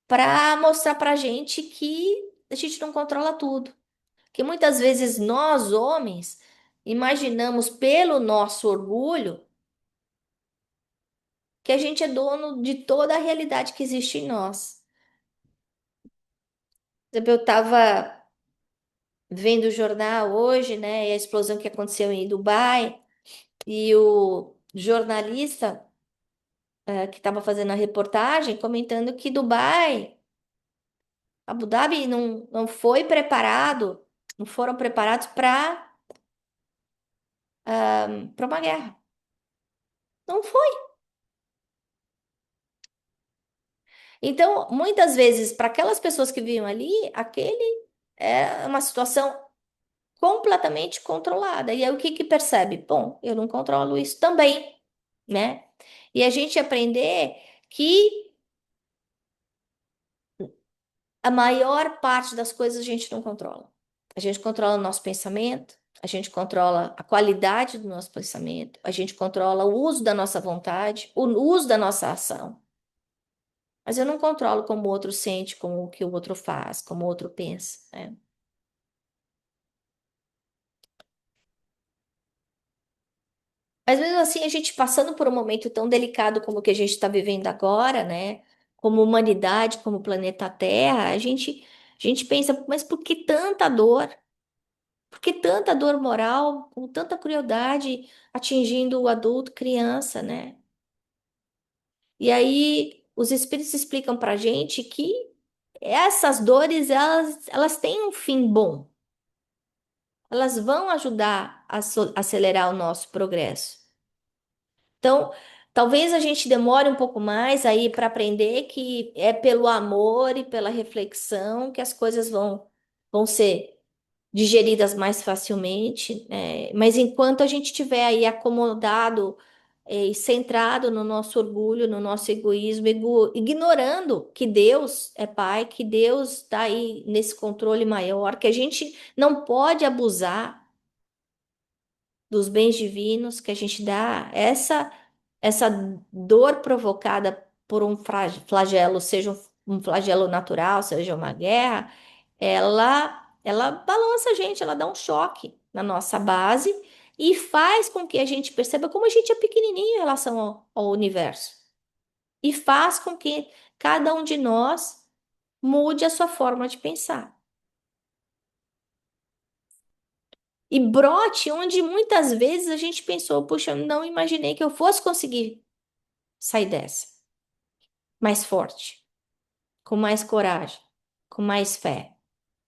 para mostrar para a gente que a gente não controla tudo. Que muitas vezes nós, homens, imaginamos pelo nosso orgulho que a gente é dono de toda a realidade que existe em nós. Por exemplo, eu estava vendo o jornal hoje, né, e a explosão que aconteceu em Dubai, e o jornalista que estava fazendo a reportagem comentando que Dubai, Abu Dhabi não foi preparado, não foram preparados para uma guerra. Não foi. Então, muitas vezes, para aquelas pessoas que viviam ali, aquele é uma situação completamente controlada. E aí o que que percebe? Bom, eu não controlo isso também, né? E a gente aprender que a maior parte das coisas a gente não controla. A gente controla o nosso pensamento, a gente controla a qualidade do nosso pensamento, a gente controla o uso da nossa vontade, o uso da nossa ação. Mas eu não controlo como o outro sente, como o que o outro faz, como o outro pensa, né? Mas mesmo assim, a gente passando por um momento tão delicado como o que a gente está vivendo agora, né? Como humanidade, como planeta Terra, a gente pensa, mas por que tanta dor? Por que tanta dor moral, com tanta crueldade atingindo o adulto, criança, né? E aí os espíritos explicam pra gente que essas dores, elas têm um fim bom. Elas vão ajudar a acelerar o nosso progresso. Então, talvez a gente demore um pouco mais aí para aprender que é pelo amor e pela reflexão que as coisas vão ser digeridas mais facilmente, né? Mas enquanto a gente estiver aí acomodado e centrado no nosso orgulho, no nosso egoísmo, ignorando que Deus é Pai, que Deus está aí nesse controle maior, que a gente não pode abusar dos bens divinos, que a gente dá essa dor provocada por um flagelo, seja um flagelo natural, seja uma guerra, ela balança a gente, ela dá um choque na nossa base e faz com que a gente perceba como a gente é pequenininho em relação ao universo. E faz com que cada um de nós mude a sua forma de pensar. E brote onde muitas vezes a gente pensou, puxa, não imaginei que eu fosse conseguir sair dessa. Mais forte, com mais coragem, com mais fé,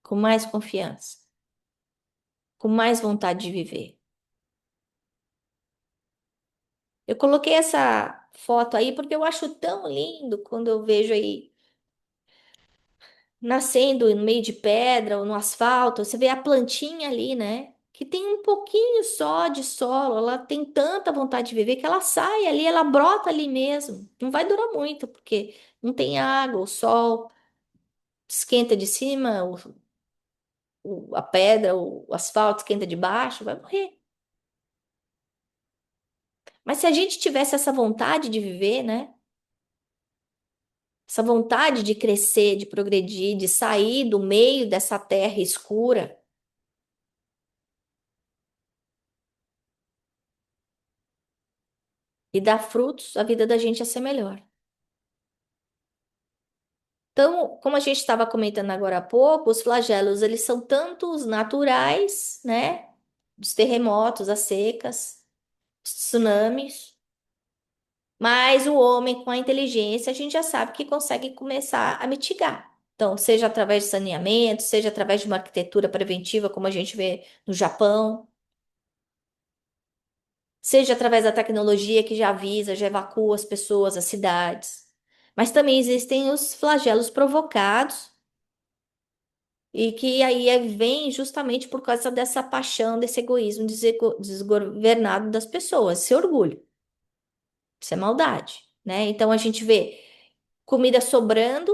com mais confiança, com mais vontade de viver. Eu coloquei essa foto aí porque eu acho tão lindo quando eu vejo aí nascendo no meio de pedra ou no asfalto, você vê a plantinha ali, né? Que tem um pouquinho só de solo, ela tem tanta vontade de viver que ela sai ali, ela brota ali mesmo. Não vai durar muito, porque não tem água, o sol esquenta de cima, a pedra, o asfalto esquenta de baixo, vai morrer. Mas se a gente tivesse essa vontade de viver, né? Essa vontade de crescer, de progredir, de sair do meio dessa terra escura e dar frutos, a vida da gente ia ser melhor. Então, como a gente estava comentando agora há pouco, os flagelos, eles são tanto os naturais, né? Os terremotos, as secas, os tsunamis, mas o homem com a inteligência, a gente já sabe que consegue começar a mitigar. Então, seja através de saneamento, seja através de uma arquitetura preventiva, como a gente vê no Japão, seja através da tecnologia que já avisa, já evacua as pessoas, as cidades. Mas também existem os flagelos provocados e que aí vem justamente por causa dessa paixão, desse egoísmo desgovernado das pessoas, esse orgulho, isso é maldade, né? Então a gente vê comida sobrando,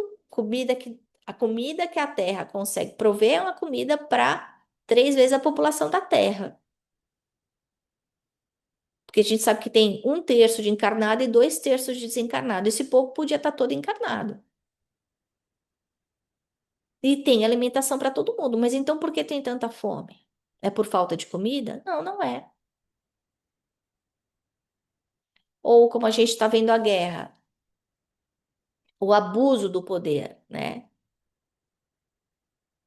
a comida que a Terra consegue prover é uma comida para 3 vezes a população da Terra. Porque a gente sabe que tem 1/3 de encarnado e 2/3 de desencarnado. Esse povo podia estar todo encarnado. E tem alimentação para todo mundo. Mas então por que tem tanta fome? É por falta de comida? Não, não é. Ou como a gente está vendo a guerra, o abuso do poder, né?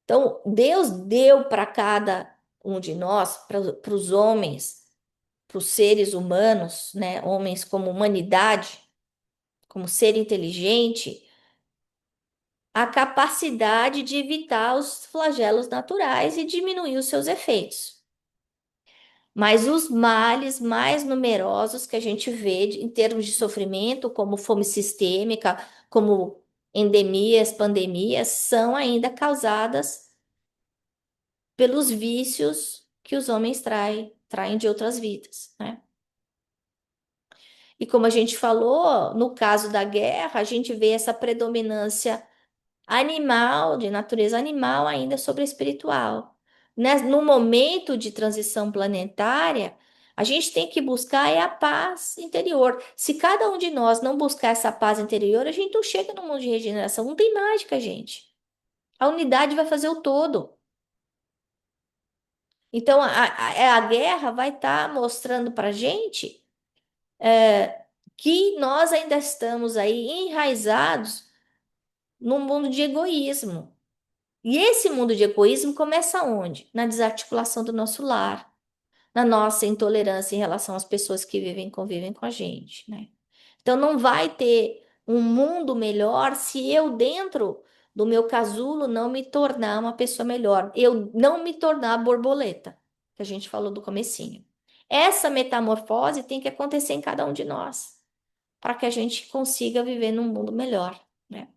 Então, Deus deu para cada um de nós, para os homens, para os seres humanos, né, homens como humanidade, como ser inteligente, a capacidade de evitar os flagelos naturais e diminuir os seus efeitos. Mas os males mais numerosos que a gente vê em termos de sofrimento, como fome sistêmica, como endemias, pandemias, são ainda causadas pelos vícios que os homens traem de outras vidas, né? E como a gente falou, no caso da guerra, a gente vê essa predominância animal, de natureza animal, ainda sobre a espiritual. No momento de transição planetária, a gente tem que buscar é a paz interior. Se cada um de nós não buscar essa paz interior, a gente não chega no mundo de regeneração. Não tem mágica, gente. A unidade vai fazer o todo. Então, a guerra vai estar mostrando para a gente que nós ainda estamos aí enraizados num mundo de egoísmo. E esse mundo de egoísmo começa onde? Na desarticulação do nosso lar, na nossa intolerância em relação às pessoas que vivem e convivem com a gente, né? Então não vai ter um mundo melhor se eu, dentro do meu casulo, não me tornar uma pessoa melhor. Eu não me tornar a borboleta, que a gente falou do comecinho. Essa metamorfose tem que acontecer em cada um de nós, para que a gente consiga viver num mundo melhor, né?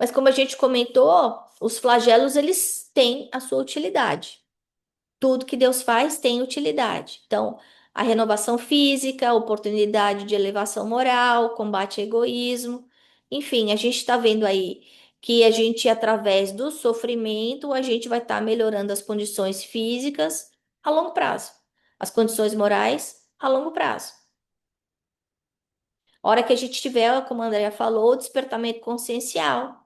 Mas como a gente comentou, os flagelos eles têm a sua utilidade. Tudo que Deus faz tem utilidade. Então, a renovação física, a oportunidade de elevação moral, combate ao egoísmo, enfim, a gente está vendo aí que a gente, através do sofrimento, a gente vai estar melhorando as condições físicas a longo prazo, as condições morais a longo prazo. A hora que a gente tiver, como a Andrea falou, o despertamento consciencial.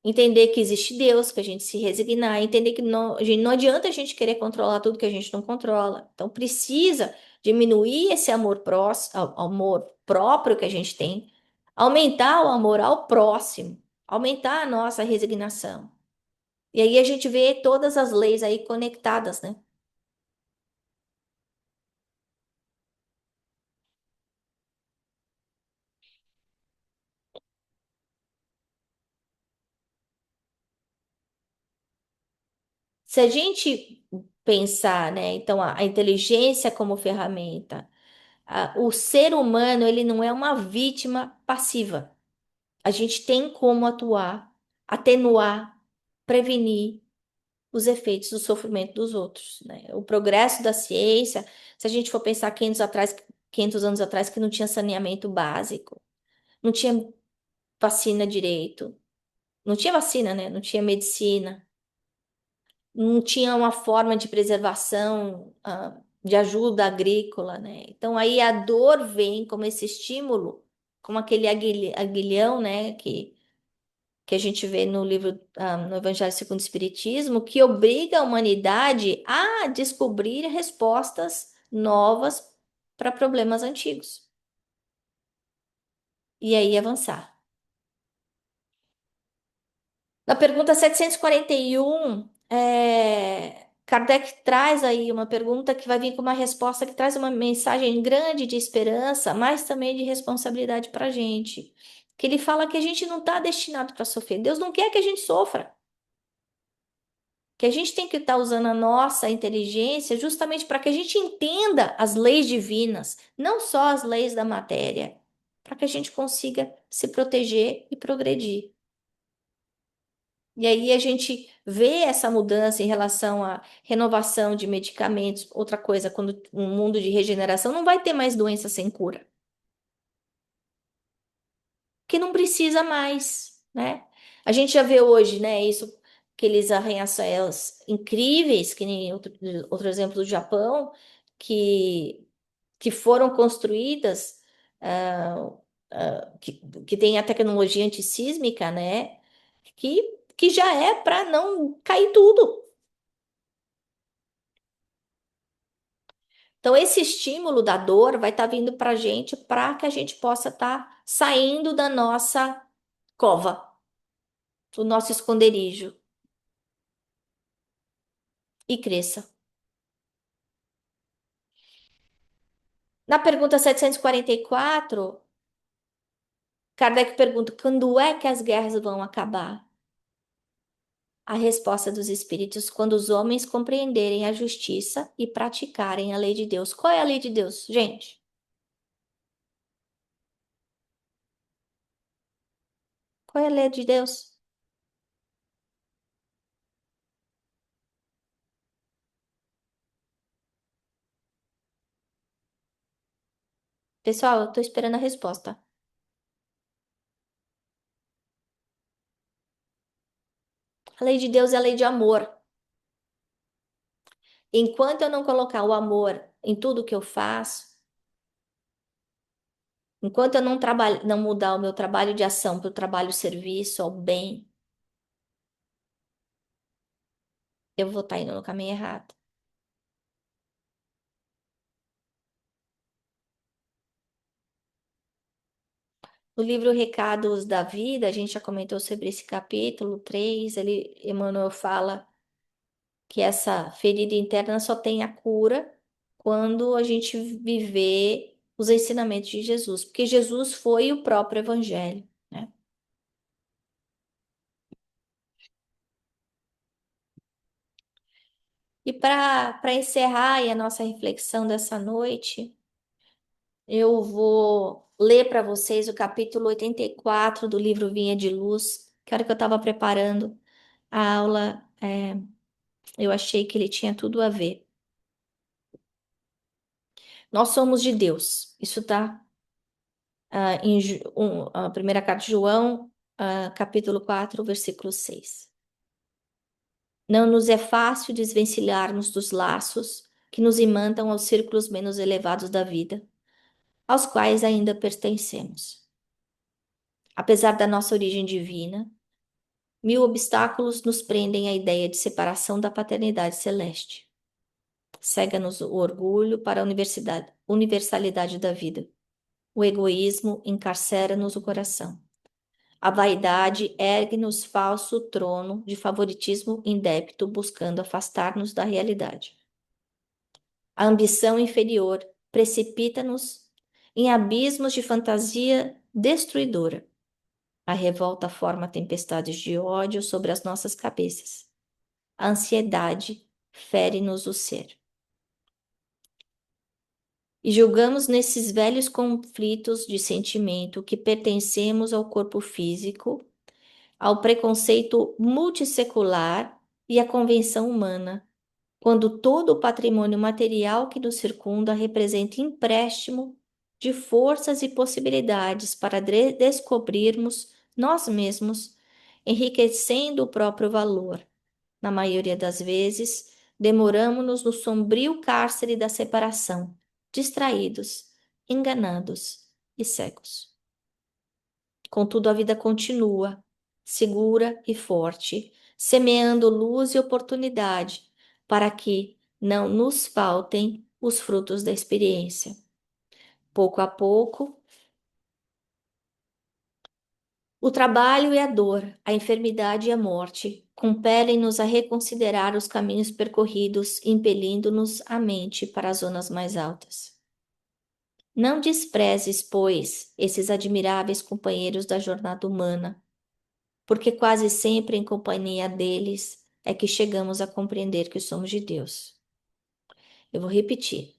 Entender que existe Deus, que a gente se resignar, entender que não, não adianta a gente querer controlar tudo que a gente não controla. Então precisa diminuir esse amor próximo, amor próprio que a gente tem, aumentar o amor ao próximo, aumentar a nossa resignação. E aí a gente vê todas as leis aí conectadas, né? Se a gente pensar, né, então a inteligência como ferramenta, o ser humano, ele não é uma vítima passiva. A gente tem como atuar, atenuar, prevenir os efeitos do sofrimento dos outros, né? O progresso da ciência, se a gente for pensar 500 anos atrás, que não tinha saneamento básico, não tinha vacina direito, não tinha vacina, né? Não tinha medicina, não tinha uma forma de preservação, de ajuda agrícola, né? Então aí a dor vem como esse estímulo, como aquele aguilhão, né? Que a gente vê no livro, no Evangelho segundo o Espiritismo, que obriga a humanidade a descobrir respostas novas para problemas antigos. E aí avançar. Na pergunta 741, Kardec traz aí uma pergunta que vai vir com uma resposta que traz uma mensagem grande de esperança, mas também de responsabilidade para a gente. Que ele fala que a gente não está destinado para sofrer. Deus não quer que a gente sofra. Que a gente tem que estar usando a nossa inteligência justamente para que a gente entenda as leis divinas, não só as leis da matéria, para que a gente consiga se proteger e progredir. E aí a gente vê essa mudança em relação à renovação de medicamentos. Outra coisa, quando um mundo de regeneração não vai ter mais doença sem cura, que não precisa mais, né? A gente já vê hoje, né, isso, aqueles arranha-céus incríveis, que nem outro exemplo do Japão, que, que foram construídas, ah, que tem a tecnologia antissísmica, né? Que, que já é para não cair tudo. Então, esse estímulo da dor vai estar vindo para a gente para que a gente possa estar saindo da nossa cova. o nosso esconderijo e cresça. Na pergunta 744, Kardec pergunta: quando é que as guerras vão acabar? A resposta dos espíritos: quando os homens compreenderem a justiça e praticarem a lei de Deus. Qual é a lei de Deus, gente? Qual é a lei de Deus? Pessoal, eu tô esperando a resposta. A lei de Deus é a lei de amor. Enquanto eu não colocar o amor em tudo que eu faço, enquanto eu não trabalho, não mudar o meu trabalho de ação para o trabalho serviço, ao bem, eu vou estar indo no caminho errado. No livro Recados da Vida, a gente já comentou sobre esse capítulo 3. Emmanuel fala que essa ferida interna só tem a cura quando a gente viver os ensinamentos de Jesus, porque Jesus foi o próprio Evangelho, né? E para encerrar aí a nossa reflexão dessa noite, eu vou ler para vocês o capítulo 84 do livro Vinha de Luz, que a hora que eu estava preparando a aula, eu achei que ele tinha tudo a ver. Nós somos de Deus. Isso está a primeira carta de João, capítulo 4, versículo 6. Não nos é fácil desvencilharmos dos laços que nos imantam aos círculos menos elevados da vida, aos quais ainda pertencemos. Apesar da nossa origem divina, mil obstáculos nos prendem à ideia de separação da paternidade celeste. Cega-nos o orgulho para a universalidade da vida. O egoísmo encarcera-nos o coração. A vaidade ergue-nos falso trono de favoritismo indébito, buscando afastar-nos da realidade. A ambição inferior precipita-nos em abismos de fantasia destruidora. A revolta forma tempestades de ódio sobre as nossas cabeças. A ansiedade fere-nos o ser. E julgamos nesses velhos conflitos de sentimento que pertencemos ao corpo físico, ao preconceito multissecular e à convenção humana, quando todo o patrimônio material que nos circunda representa empréstimo de forças e possibilidades para descobrirmos nós mesmos, enriquecendo o próprio valor. Na maioria das vezes, demoramos-nos no sombrio cárcere da separação, distraídos, enganados e cegos. Contudo, a vida continua, segura e forte, semeando luz e oportunidade para que não nos faltem os frutos da experiência. Pouco a pouco, o trabalho e a dor, a enfermidade e a morte compelem-nos a reconsiderar os caminhos percorridos, impelindo-nos a mente para as zonas mais altas. Não desprezes, pois, esses admiráveis companheiros da jornada humana, porque quase sempre em companhia deles é que chegamos a compreender que somos de Deus. Eu vou repetir.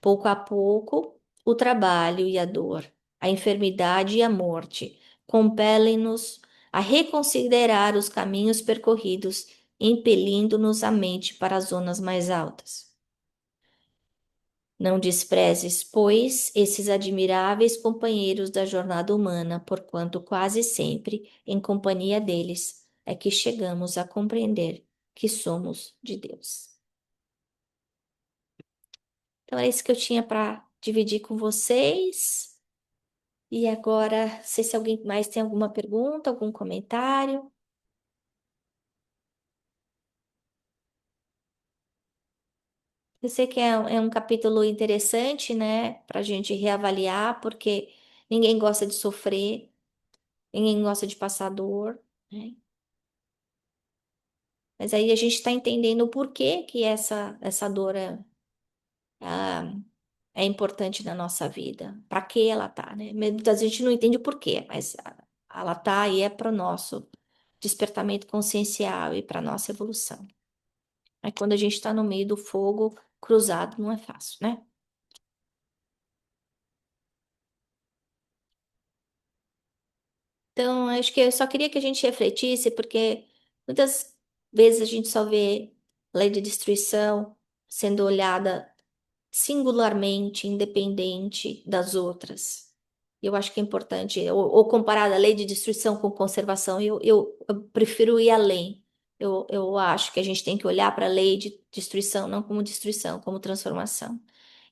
Pouco a pouco, o trabalho e a dor, a enfermidade e a morte compelem-nos a reconsiderar os caminhos percorridos, impelindo-nos a mente para as zonas mais altas. Não desprezes, pois, esses admiráveis companheiros da jornada humana, porquanto quase sempre, em companhia deles, é que chegamos a compreender que somos de Deus. Então, é isso que eu tinha para dividir com vocês. E agora, não sei se alguém mais tem alguma pergunta, algum comentário. Eu sei que é um capítulo interessante, né, para a gente reavaliar, porque ninguém gosta de sofrer, ninguém gosta de passar dor. né? Mas aí a gente está entendendo o porquê que essa dor ah, é importante na nossa vida, para que ela tá, né? Muitas vezes a gente não entende o porquê, mas ela tá aí é para o nosso despertamento consciencial e para nossa evolução. Aí quando a gente está no meio do fogo cruzado, não é fácil, né? Então, acho que eu só queria que a gente refletisse, porque muitas vezes a gente só vê lei de destruição sendo olhada singularmente, independente das outras. Eu acho que é importante, ou comparar a lei de destruição com conservação, eu prefiro ir além. Eu acho que a gente tem que olhar para a lei de destruição, não como destruição, como transformação.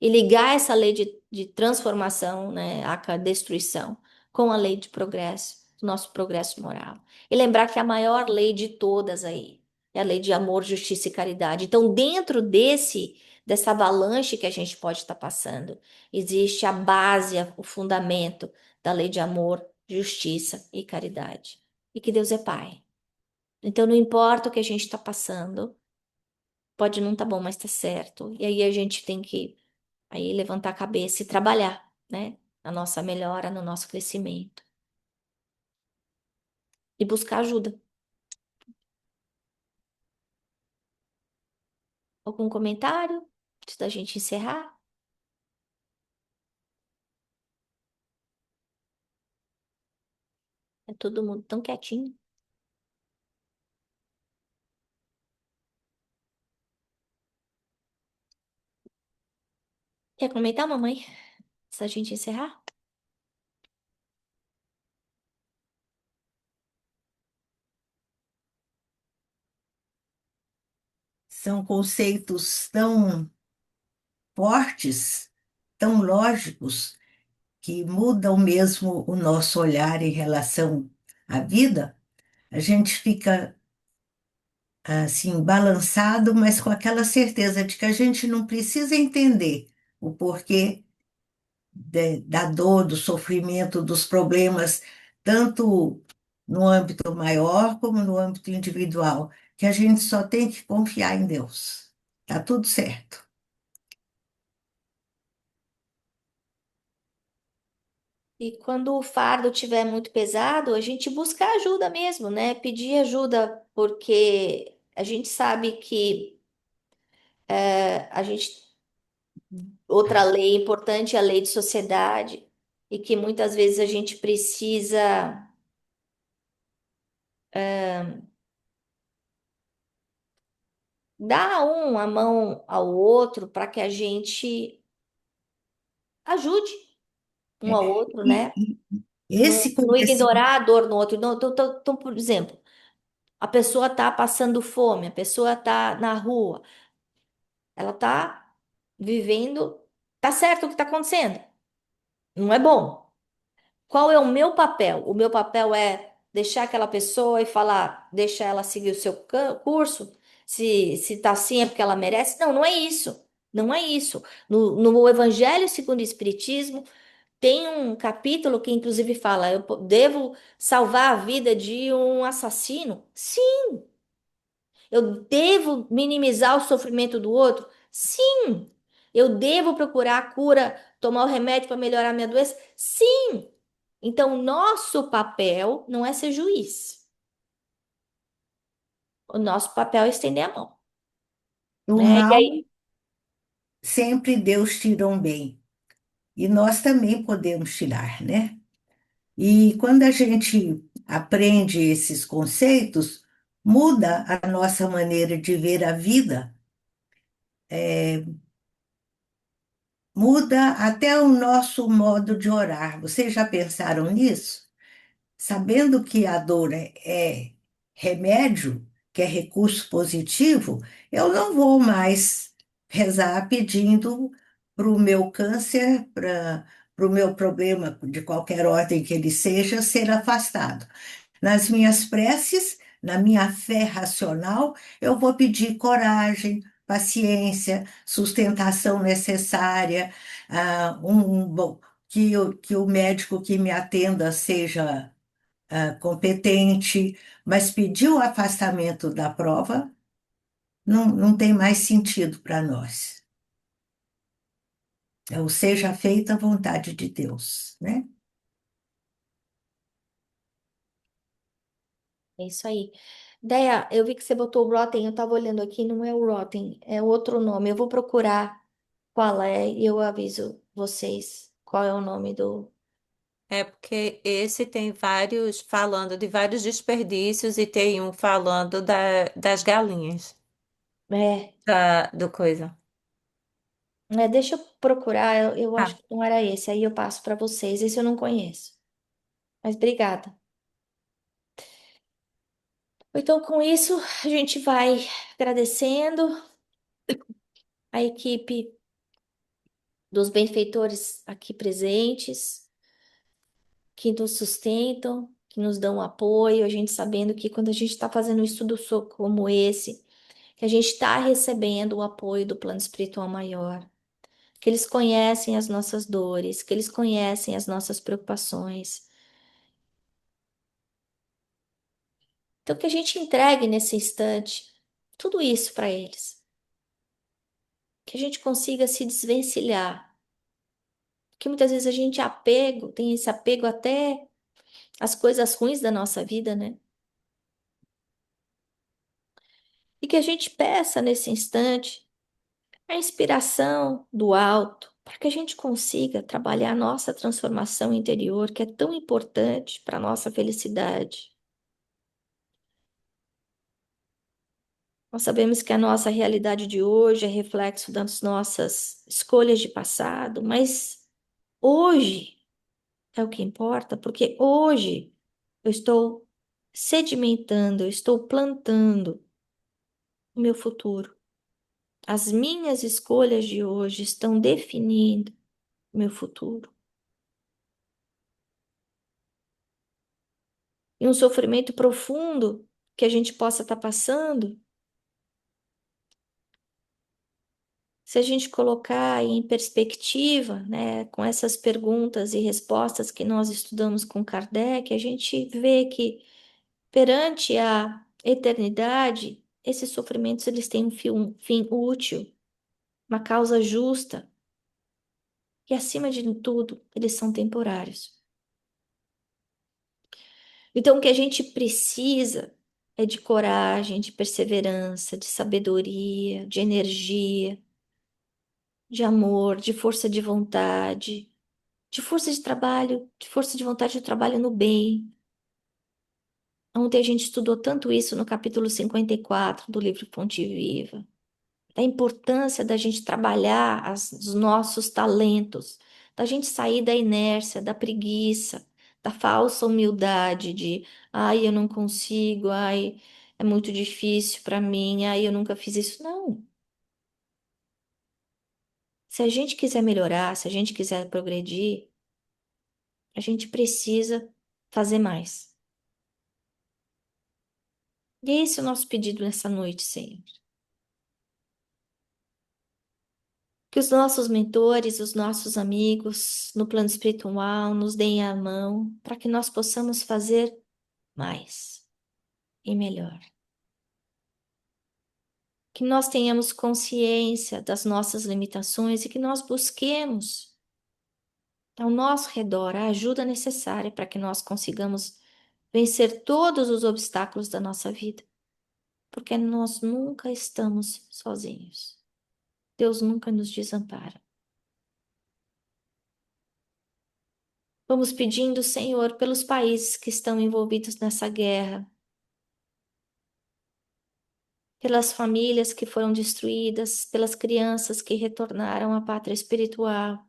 E ligar essa lei de transformação, né, a destruição, com a lei de progresso, do nosso progresso moral. E lembrar que a maior lei de todas aí é a lei de amor, justiça e caridade. Então, dentro dessa avalanche que a gente pode estar passando, existe a base, o fundamento da lei de amor, justiça e caridade. E que Deus é Pai. Então, não importa o que a gente está passando, pode não estar bom, mas está certo. E aí a gente tem que aí levantar a cabeça e trabalhar, né? Na nossa melhora, no nosso crescimento. E buscar ajuda. Algum comentário antes da gente encerrar? É todo mundo tão quietinho. Quer comentar, mamãe? Antes da gente encerrar? São conceitos tão fortes, tão lógicos, que mudam mesmo o nosso olhar em relação à vida. A gente fica assim balançado, mas com aquela certeza de que a gente não precisa entender o porquê da dor, do sofrimento, dos problemas, tanto no âmbito maior como no âmbito individual, que a gente só tem que confiar em Deus. Tá tudo certo. E quando o fardo estiver muito pesado, a gente busca ajuda mesmo, né? Pedir ajuda, porque a gente sabe que a gente. Outra lei importante é a lei de sociedade, e que muitas vezes a gente precisa dar a mão ao outro para que a gente ajude um ao outro, né? E Não, esse não conhecimento, ignorar a dor no outro. Não, então, por exemplo, a pessoa está passando fome, a pessoa está na rua. Ela tá vivendo. Tá certo o que tá acontecendo. Não é bom. Qual é o meu papel? O meu papel é deixar aquela pessoa e falar, deixa ela seguir o seu curso. Se tá assim é porque ela merece. Não, não é isso. Não é isso. No Evangelho segundo o Espiritismo, tem um capítulo que inclusive fala: eu devo salvar a vida de um assassino? Sim. Eu devo minimizar o sofrimento do outro? Sim. Eu devo procurar a cura, tomar o remédio para melhorar minha doença? Sim. Então, nosso papel não é ser juiz. O nosso papel é estender a mão, do né? E mal, aí, sempre Deus tira um bem. E nós também podemos tirar, né? E quando a gente aprende esses conceitos, muda a nossa maneira de ver a vida, muda até o nosso modo de orar. Vocês já pensaram nisso? Sabendo que a dor é remédio, que é recurso positivo, eu não vou mais rezar pedindo para o meu câncer, para o meu problema, de qualquer ordem que ele seja, ser afastado. Nas minhas preces, na minha fé racional, eu vou pedir coragem, paciência, sustentação necessária, bom, que o médico que me atenda seja competente, mas pedir o afastamento da prova não tem mais sentido para nós. É o seja feita a vontade de Deus, né? É isso aí. Deia, eu vi que você botou o Rotten, eu tava olhando aqui, não é o Rotten, é outro nome. Eu vou procurar qual é e eu aviso vocês qual é o nome do. É porque esse tem vários falando de vários desperdícios e tem um falando das galinhas, É, do coisa. deixa eu procurar, eu acho Ah, que não era esse, aí eu passo para vocês. Esse eu não conheço, mas obrigada. Então, com isso, a gente vai agradecendo a equipe dos benfeitores aqui presentes, que nos sustentam, que nos dão apoio, a gente sabendo que quando a gente está fazendo um estudo como esse, que a gente está recebendo o apoio do plano espiritual maior, que eles conhecem as nossas dores, que eles conhecem as nossas preocupações. Então, que a gente entregue nesse instante tudo isso para eles, que a gente consiga se desvencilhar, que muitas vezes a gente tem esse apego até às coisas ruins da nossa vida, né? E que a gente peça nesse instante a inspiração do alto, para que a gente consiga trabalhar a nossa transformação interior, que é tão importante para a nossa felicidade. Nós sabemos que a nossa realidade de hoje é reflexo das nossas escolhas de passado, mas hoje é o que importa, porque hoje eu estou sedimentando, eu estou plantando o meu futuro. As minhas escolhas de hoje estão definindo o meu futuro. E um sofrimento profundo que a gente possa estar passando, se a gente colocar em perspectiva, né, com essas perguntas e respostas que nós estudamos com Kardec, a gente vê que perante a eternidade, esses sofrimentos eles têm um fim útil, uma causa justa e, acima de tudo, eles são temporários. Então, o que a gente precisa é de coragem, de perseverança, de sabedoria, de energia, de amor, de força de força de trabalho, de força de vontade de trabalho no bem. Ontem a gente estudou tanto isso no capítulo 54 do livro Fonte Viva, da importância da gente trabalhar os nossos talentos, da gente sair da inércia, da preguiça, da falsa humildade de, ai, eu não consigo, ai, é muito difícil para mim, ai, eu nunca fiz isso. Não. Se a gente quiser melhorar, se a gente quiser progredir, a gente precisa fazer mais. E esse é o nosso pedido nessa noite, Senhor. Que os nossos mentores, os nossos amigos no plano espiritual nos deem a mão para que nós possamos fazer mais e melhor. Que nós tenhamos consciência das nossas limitações e que nós busquemos ao nosso redor a ajuda necessária para que nós consigamos vencer todos os obstáculos da nossa vida, porque nós nunca estamos sozinhos. Deus nunca nos desampara. Vamos pedindo, Senhor, pelos países que estão envolvidos nessa guerra, pelas famílias que foram destruídas, pelas crianças que retornaram à pátria espiritual,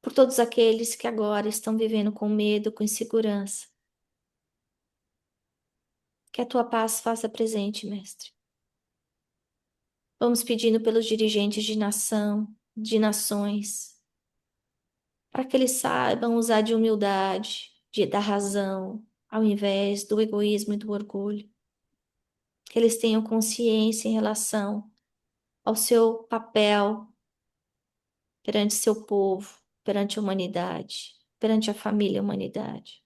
por todos aqueles que agora estão vivendo com medo, com insegurança. Que a tua paz faça presente, Mestre. Vamos pedindo pelos dirigentes de nação, de nações, para que eles saibam usar de humildade, da razão, ao invés do egoísmo e do orgulho. Que eles tenham consciência em relação ao seu papel perante seu povo, perante a humanidade. perante a família e a humanidade.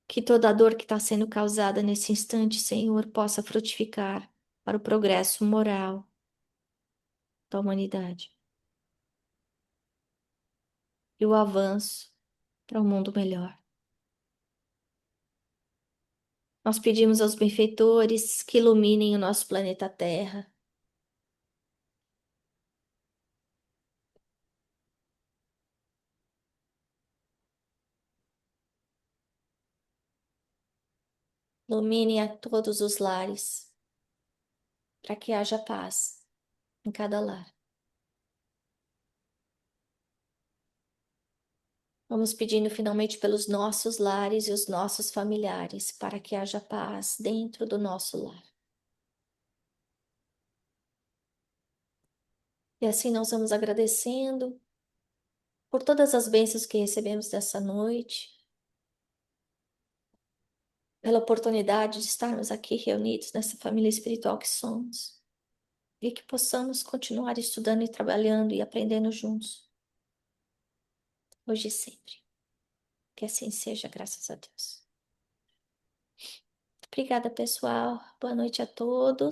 Que toda a dor que está sendo causada nesse instante, Senhor, possa frutificar para o progresso moral da humanidade e o avanço para um mundo melhor. Nós pedimos aos benfeitores que iluminem o nosso planeta Terra. Iluminem a todos os lares, para que haja paz em cada lar. Vamos pedindo finalmente pelos nossos lares e os nossos familiares, para que haja paz dentro do nosso lar. E assim nós vamos agradecendo por todas as bênçãos que recebemos nessa noite, pela oportunidade de estarmos aqui reunidos nessa família espiritual que somos, e que possamos continuar estudando e trabalhando e aprendendo juntos, hoje e sempre. Que assim seja, graças a Deus. Obrigada, pessoal. Boa noite a todos.